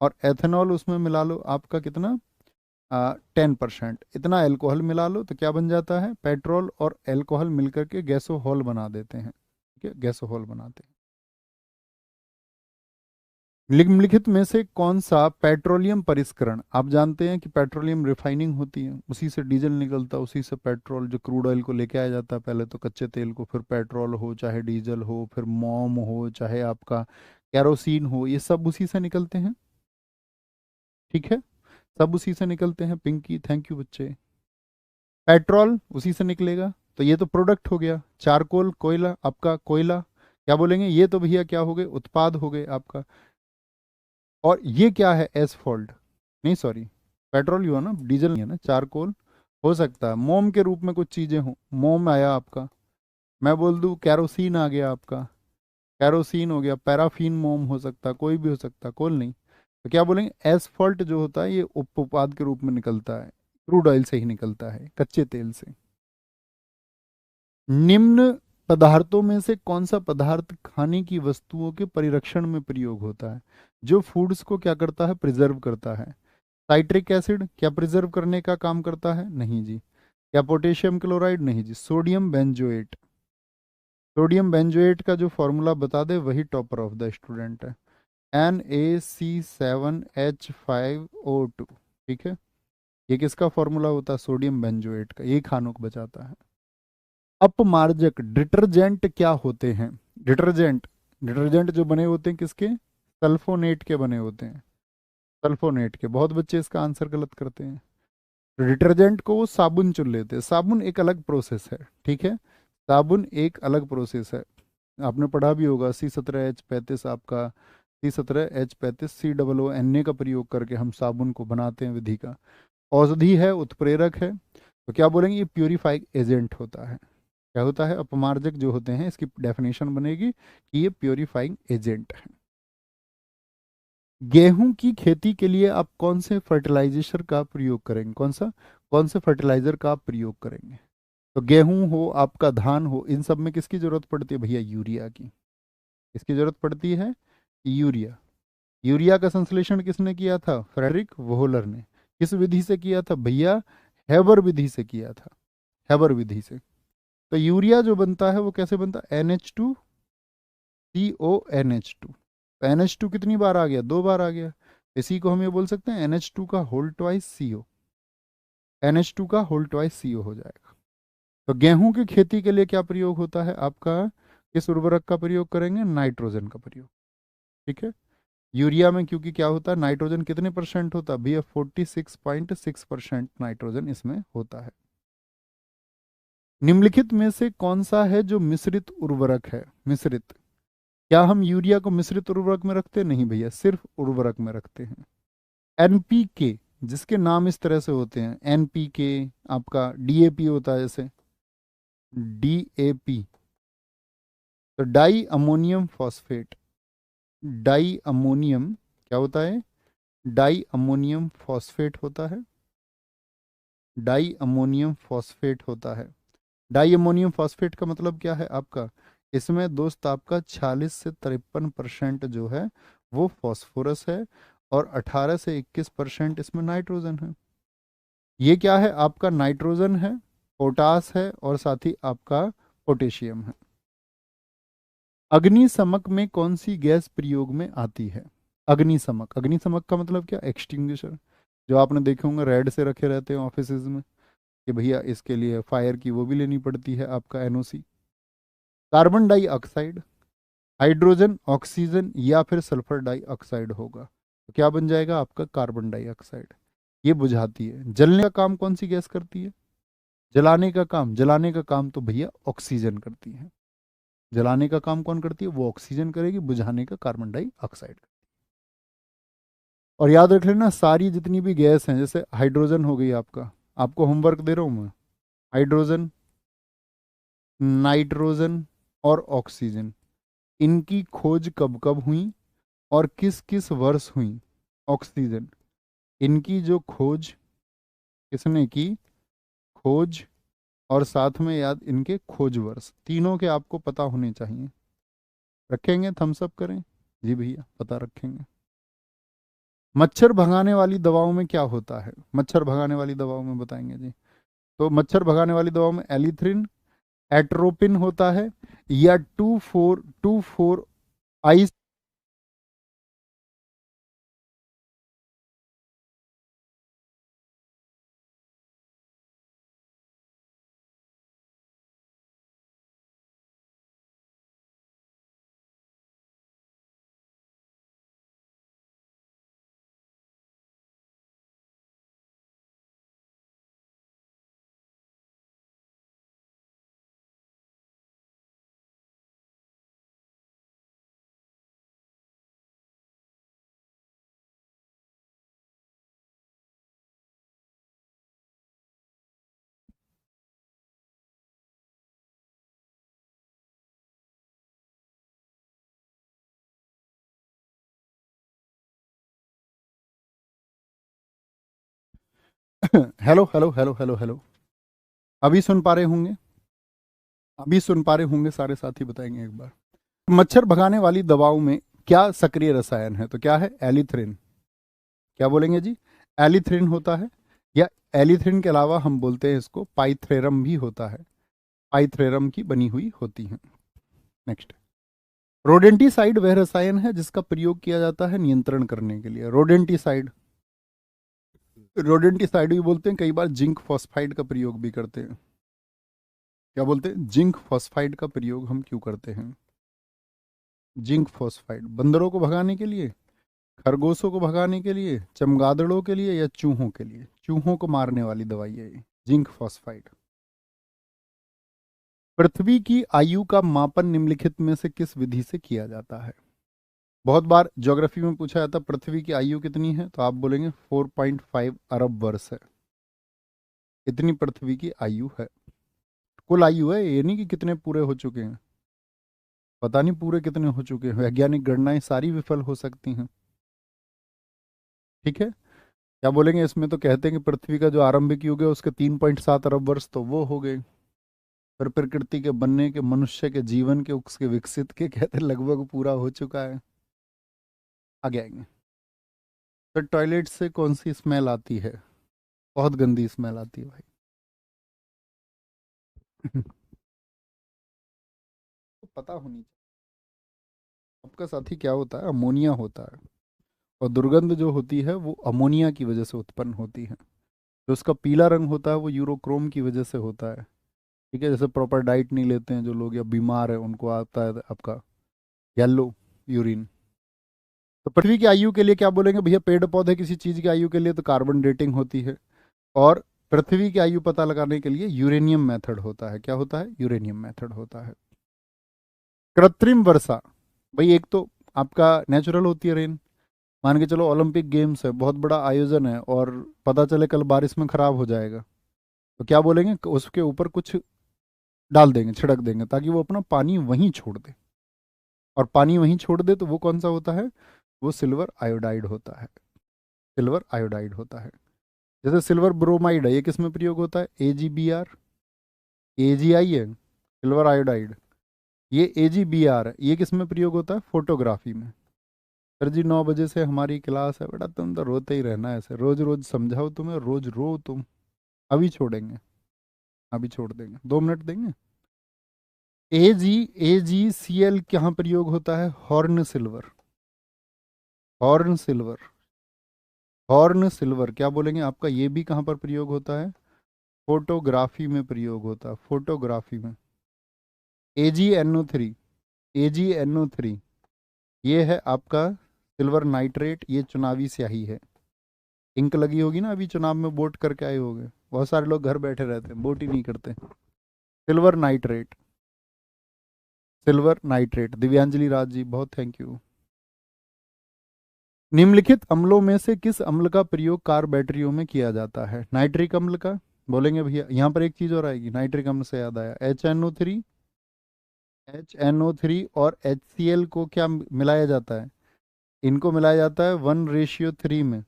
और एथेनॉल उसमें मिला लो आपका कितना? 10%। इतना अल्कोहल मिला लो तो क्या बन जाता है? पेट्रोल और अल्कोहल मिलकर के गैसोहॉल बना देते हैं, ठीक है, गैसोहॉल बनाते हैं। निम्नलिखित में से कौन सा पेट्रोलियम परिष्करण, आप जानते हैं कि पेट्रोलियम रिफाइनिंग होती है, उसी से डीजल निकलता है, उसी से पेट्रोल, जो क्रूड ऑयल को लेके आया जाता है पहले तो कच्चे तेल को, फिर पेट्रोल हो चाहे डीजल हो, फिर मोम हो चाहे आपका कैरोसिन हो, ये सब उसी से निकलते हैं, ठीक है, सब उसी से निकलते हैं। पिंकी थैंक यू बच्चे। पेट्रोल उसी से निकलेगा, तो ये तो प्रोडक्ट हो गया। चारकोल, कोयला, आपका कोयला, क्या बोलेंगे? ये तो भैया क्या हो गए? उत्पाद हो गए आपका। और ये क्या है? एसफॉल्ट, नहीं सॉरी, पेट्रोल ही हुआ ना, डीजल नहीं है ना। चारकोल हो सकता है मोम के रूप में कुछ चीजें हो, मोम आया आपका, मैं बोल दूं कैरोसिन आ गया आपका, कैरोसिन हो गया, पैराफिन मोम हो सकता है, कोई भी हो सकता है, कोल नहीं। तो क्या बोलेंगे, एसफॉल्ट जो होता है ये उपउत्पाद के रूप में निकलता है, क्रूड ऑयल से ही निकलता है, कच्चे तेल से। निम्न पदार्थों में से कौन सा पदार्थ खाने की वस्तुओं के परिरक्षण में प्रयोग होता है, जो फूड्स को क्या करता है, प्रिजर्व करता है? साइट्रिक एसिड क्या प्रिजर्व करने का काम करता है? नहीं जी। क्या पोटेशियम क्लोराइड? नहीं जी। Sodium benzoate. सोडियम बेंजोएट का जो फॉर्मूला बता दे वही टॉपर ऑफ द स्टूडेंट है, NaC7H5O2। ठीक है, ये किसका फॉर्मूला होता है? सोडियम बेंजोएट का। ये खानों को बचाता है। अपमार्जक डिटर्जेंट क्या होते हैं? डिटर्जेंट, डिटर्जेंट जो बने होते हैं किसके? सल्फोनेट के बने होते हैं, सल्फोनेट के। बहुत बच्चे इसका आंसर गलत करते हैं। डिटर्जेंट को वो साबुन चुन लेते हैं। साबुन एक अलग प्रोसेस है, ठीक है, साबुन एक अलग प्रोसेस है। आपने पढ़ा भी होगा, C17H35 आपका, C17H35COO का प्रयोग करके हम साबुन को बनाते हैं, विधि का। औषधि है, उत्प्रेरक है, तो क्या बोलेंगे, ये प्योरीफाइंग एजेंट होता है। क्या होता है? अपमार्जक जो होते हैं, इसकी डेफिनेशन बनेगी कि ये प्योरीफाइंग एजेंट है। गेहूं की खेती के लिए आप कौन से फर्टिलाइजेशन का प्रयोग करेंगे? कौन से फर्टिलाइजर का आप प्रयोग करेंगे? तो गेहूं हो, आपका धान हो, इन सब में किसकी जरूरत पड़ती है भैया? यूरिया की। किसकी जरूरत पड़ती है? यूरिया। यूरिया का संश्लेषण किसने किया था? फ्रेडरिक वोहलर ने। किस विधि से किया था भैया? हैबर विधि से किया था, हैबर विधि से। तो यूरिया जो बनता है वो कैसे बनता है? NH2CONH2। तो NH2 कितनी बार आ गया? 2 बार आ गया। इसी को हम ये बोल सकते हैं NH2 का होल ट्वाइस CO। NH2 का होल ट्वाइस CO हो जाएगा। तो गेहूं की खेती के लिए क्या प्रयोग होता है आपका? किस उर्वरक का प्रयोग करेंगे? नाइट्रोजन का प्रयोग। ठीक है, यूरिया में क्योंकि क्या होता है, नाइट्रोजन कितने परसेंट होता है भैया? 46.6% नाइट्रोजन इसमें होता है। निम्नलिखित में से कौन सा है जो मिश्रित उर्वरक है? मिश्रित, क्या हम यूरिया को मिश्रित उर्वरक में रखते हैं? नहीं भैया, सिर्फ उर्वरक में रखते हैं। NPK, जिसके नाम इस तरह से होते हैं, NPK, आपका DAP होता है जैसे, DAP, तो di ammonium phosphate. Di ammonium क्या होता है? डाई अमोनियम फॉस्फेट होता है, डाई अमोनियम फॉस्फेट होता है। डाई अमोनियम फॉस्फेट का मतलब क्या है आपका? इसमें दोस्त आपका 46 से 53% जो है वो फॉस्फोरस है, और 18 से 21% इसमें नाइट्रोजन है। ये क्या है आपका? नाइट्रोजन है, पोटास है, और साथ ही आपका पोटेशियम है। अग्निशमक में कौन सी गैस प्रयोग में आती है? अग्निशमक, अग्निशमक का मतलब क्या? एक्सटिंग्विशर। जो आपने देखे होंगे रेड से रखे रहते हैं ऑफिस में, कि भैया इसके लिए फायर की वो भी लेनी पड़ती है, आपका NOC। Carbon dioxide, hydrogen, oxygen, या फिर सल्फर डाइऑक्साइड होगा, तो क्या बन जाएगा आपका? Carbon dioxide. ये बुझाती है। जलने का काम कौन सी गैस करती है? जलाने का काम, जलाने का काम तो भैया ऑक्सीजन करती है। जलाने का काम कौन करती है? वो ऑक्सीजन करेगी, बुझाने का कार्बन डाइऑक्साइड। और याद रख लेना, सारी जितनी भी गैस हैं, जैसे हाइड्रोजन हो गई आपका, आपको होमवर्क दे रहा हूं मैं, हाइड्रोजन, नाइट्रोजन और ऑक्सीजन, इनकी खोज कब कब हुई और किस किस वर्ष हुई? ऑक्सीजन, इनकी जो खोज किसने की, खोज, और साथ में याद इनके खोज वर्ष, तीनों के आपको पता होने चाहिए। रखेंगे? थम्स अप करें? जी भैया, पता रखेंगे। मच्छर भगाने वाली दवाओं में क्या होता है? मच्छर भगाने वाली दवाओं में बताएंगे जी। तो मच्छर भगाने वाली दवाओं में एलिथ्रिन, एट्रोपिन होता है, या 2,4-2,4 I hello hello hello hello hello. अभी सुन पा रहे होंगे? अभी सुन पा रहे होंगे सारे साथी, बताएंगे एक बार। मच्छर भगाने वाली दवाओं में क्या सक्रिय रसायन है? तो क्या है? एलिथ्रिन। क्या बोलेंगे जी? एलिथ्रिन होता है, या एलिथ्रिन के अलावा हम बोलते हैं इसको पाइथ्रेरम भी होता है। पाइथ्रेरम की बनी हुई होती है। नेक्स्ट। रोडेंटिसाइड वह रसायन है जिसका प्रयोग किया जाता है नियंत्रण करने के लिए। रोडेंटिसाइड, रोडेंटिसाइड भी बोलते हैं, कई बार जिंक फॉस्फाइड का प्रयोग भी करते हैं। क्या बोलते हैं? जिंक फॉस्फाइड का प्रयोग हम क्यों करते हैं? जिंक फॉस्फाइड बंदरों को भगाने के लिए, खरगोशों को भगाने के लिए, चमगादड़ों के लिए, या चूहों के लिए? चूहों को मारने वाली दवाई है ये, जिंक फॉस्फाइड। पृथ्वी की आयु का मापन निम्नलिखित में से किस विधि से किया जाता है? बहुत बार ज्योग्राफी में पूछा जाता है पृथ्वी की आयु कितनी है, तो आप बोलेंगे 4.5 अरब वर्ष है। इतनी पृथ्वी की आयु है। कुल आयु है, ये नहीं कि कितने पूरे हो चुके हैं। पता नहीं पूरे कितने हो चुके हैं, वैज्ञानिक गणनाएं सारी विफल हो सकती हैं। ठीक है। क्या बोलेंगे इसमें? तो कहते हैं कि पृथ्वी का जो आरंभिक युग है उसके 3.7 अरब वर्ष तो वो हो गए। पर प्रकृति के बनने के, मनुष्य के जीवन के, उसके विकसित के, कहते हैं लगभग पूरा हो चुका है। आगे आएंगे। तो टॉयलेट से कौन सी स्मेल आती है? बहुत गंदी स्मेल आती है भाई। तो पता होनी चाहिए। आपका साथी क्या होता है? अमोनिया होता है। और दुर्गंध जो होती है वो अमोनिया की वजह से उत्पन्न होती है। जो उसका पीला रंग होता है वो यूरोक्रोम की वजह से होता है। ठीक है। जैसे प्रॉपर डाइट नहीं लेते हैं जो लोग, या बीमार है, उनको आता है आपका येलो यूरिन। तो पृथ्वी की आयु के लिए क्या बोलेंगे भैया? पेड़ पौधे किसी चीज की आयु के लिए तो कार्बन डेटिंग होती है। और पृथ्वी की आयु पता लगाने के लिए यूरेनियम मेथड होता है। क्या होता है? यूरेनियम मेथड होता है। कृत्रिम वर्षा, भाई एक तो आपका नेचुरल होती है रेन। मान के चलो ओलंपिक गेम्स है, बहुत बड़ा आयोजन है, और पता चले कल बारिश में खराब हो जाएगा, तो क्या बोलेंगे? उसके ऊपर कुछ डाल देंगे, छिड़क देंगे, ताकि वो अपना पानी वहीं छोड़ दे। और पानी वहीं छोड़ दे तो वो कौन सा होता है? वो सिल्वर आयोडाइड होता है। सिल्वर आयोडाइड होता है। जैसे सिल्वर ब्रोमाइड है, ये किस में प्रयोग होता है? AgBr। AgI है सिल्वर आयोडाइड। ये AgBr है, ये किस में प्रयोग होता है? फोटोग्राफी में। सर जी 9 बजे से हमारी क्लास है बेटा, तुम तो रोते ही रहना है ऐसे, रोज रोज समझाओ तुम्हें, रोज रो तुम। अभी छोड़ेंगे, अभी छोड़ देंगे, 2 मिनट देंगे। AgCl कहाँ प्रयोग होता है? Horn silver. Horn silver. Horn silver क्या बोलेंगे आपका? ये भी कहाँ पर प्रयोग होता है? फोटोग्राफी में प्रयोग होता है, फोटोग्राफी में। AgNO3। AgNO3 ये है आपका सिल्वर नाइट्रेट, ये चुनावी स्याही है। इंक लगी होगी ना, अभी चुनाव में वोट करके आए होंगे, बहुत सारे लोग घर बैठे रहते हैं, वोट ही नहीं करते। Silver nitrate. Silver nitrate. Divyanjali Raj ji बहुत थैंक यू। निम्नलिखित अम्लों में से किस अम्ल का प्रयोग कार बैटरियों में किया जाता है? नाइट्रिक अम्ल का। बोलेंगे भैया यहाँ पर एक चीज और आएगी, नाइट्रिक अम्ल से याद आया, HNO3। HNO3 और HCl को क्या मिलाया जाता है? इनको मिलाया जाता है 1:3 में।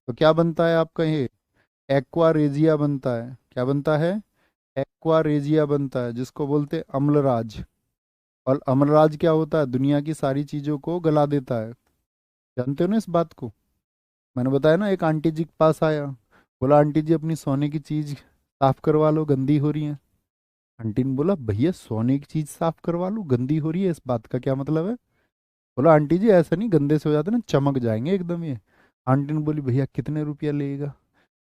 तो क्या बनता है आपका ये? एक्वारेजिया बनता है। क्या बनता है? एक्वारेजिया बनता है, जिसको बोलते हैं अम्लराज। और अम्लराज क्या होता है? दुनिया की सारी चीजों को गला देता है। जानते हो ना इस बात को? मैंने बताया ना, एक आंटी जी के पास आया, बोला आंटी जी अपनी सोने की चीज साफ करवा लो, गंदी हो रही है। आंटी ने बोला भैया सोने की चीज साफ करवा लो, गंदी हो रही है, इस बात का क्या मतलब है? बोला आंटी जी ऐसा नहीं, गंदे से हो जाते ना, चमक जाएंगे एकदम ये। आंटी ने बोली भैया कितने रुपया लेगा?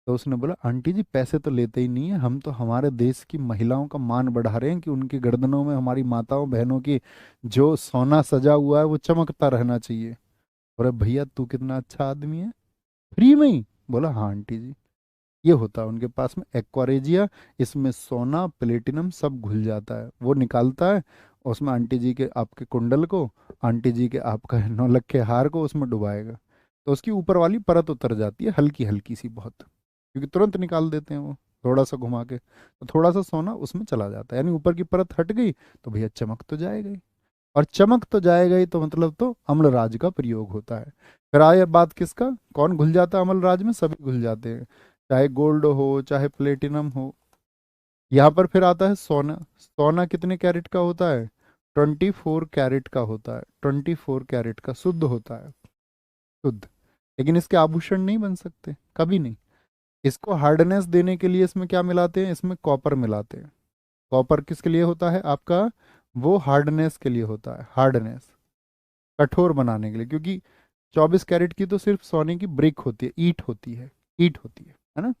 तो उसने बोला आंटी जी पैसे तो लेते ही नहीं है, हम तो हमारे देश की महिलाओं का मान बढ़ा रहे हैं कि उनकी गर्दनों में, हमारी माताओं बहनों की जो सोना सजा हुआ है वो चमकता रहना चाहिए। बोले भैया तू कितना अच्छा आदमी है, फ्री में ही? बोला हाँ आंटी जी। ये होता है उनके पास में एक्वारेजिया, इसमें सोना प्लेटिनम सब घुल जाता है, वो निकालता है। और उसमें आंटी जी के आपके कुंडल को, आंटी जी के आपका 9 लख हार को उसमें डुबाएगा। तो उसकी ऊपर वाली परत उतर जाती है, हल्की हल्की सी बहुत, क्योंकि तुरंत निकाल देते हैं वो, थोड़ा सा घुमा के, तो थोड़ा सा सोना उसमें चला जाता है, यानी ऊपर की परत हट गई तो भैया चमक तो जाएगा ही। और चमक तो जाएगा ही, तो मतलब तो अम्लराज का प्रयोग होता है। फिर आए बात किसका, कौन घुल जाता है अम्लराज में? सभी घुल जाते हैं। चाहे गोल्ड हो चाहे प्लेटिनम हो। यहाँ पर फिर आता है सोना। सोना कितने कैरेट का होता है? 24 कैरेट का होता है, 24 कैरेट का शुद्ध होता है, शुद्ध। लेकिन इसके आभूषण नहीं बन सकते, कभी नहीं। इसको हार्डनेस देने के लिए इसमें क्या मिलाते हैं? इसमें कॉपर मिलाते हैं। कॉपर किसके लिए होता है आपका? वो हार्डनेस के लिए होता है, हार्डनेस, कठोर बनाने के लिए। क्योंकि 24 कैरेट की तो सिर्फ सोने की ब्रिक होती है, ईंट होती है, ईंट होती है ना।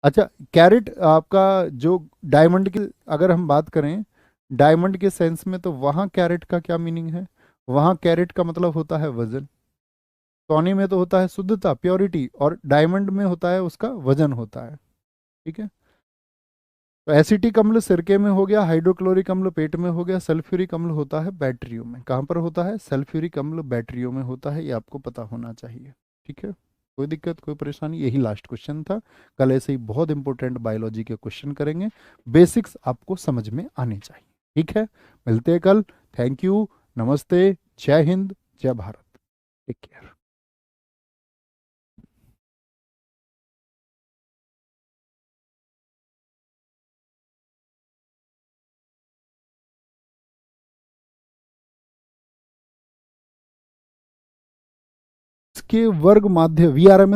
अच्छा, कैरेट आपका जो डायमंड की अगर हम बात करें, डायमंड के सेंस में, तो वहाँ कैरेट का क्या मीनिंग है? वहाँ कैरेट का मतलब होता है वजन। सोने में तो होता है शुद्धता, प्योरिटी, और डायमंड में होता है उसका वजन होता है। ठीक है। तो एसिटिक अम्ल सिरके में हो गया, हाइड्रोक्लोरिक अम्ल पेट में हो गया, सल्फ्यूरिक अम्ल होता है बैटरियों में। कहाँ पर होता है? सल्फ्यूरिक अम्ल बैटरियों में होता है, ये आपको पता होना चाहिए। ठीक है, कोई दिक्कत कोई परेशानी? यही लास्ट क्वेश्चन था। कल ऐसे ही बहुत इंपॉर्टेंट बायोलॉजी के क्वेश्चन करेंगे, बेसिक्स आपको समझ में आने चाहिए। ठीक है, मिलते हैं कल। थैंक यू, नमस्ते, जय हिंद, जय भारत, टेक केयर। इसके वर्ग माध्य VRMS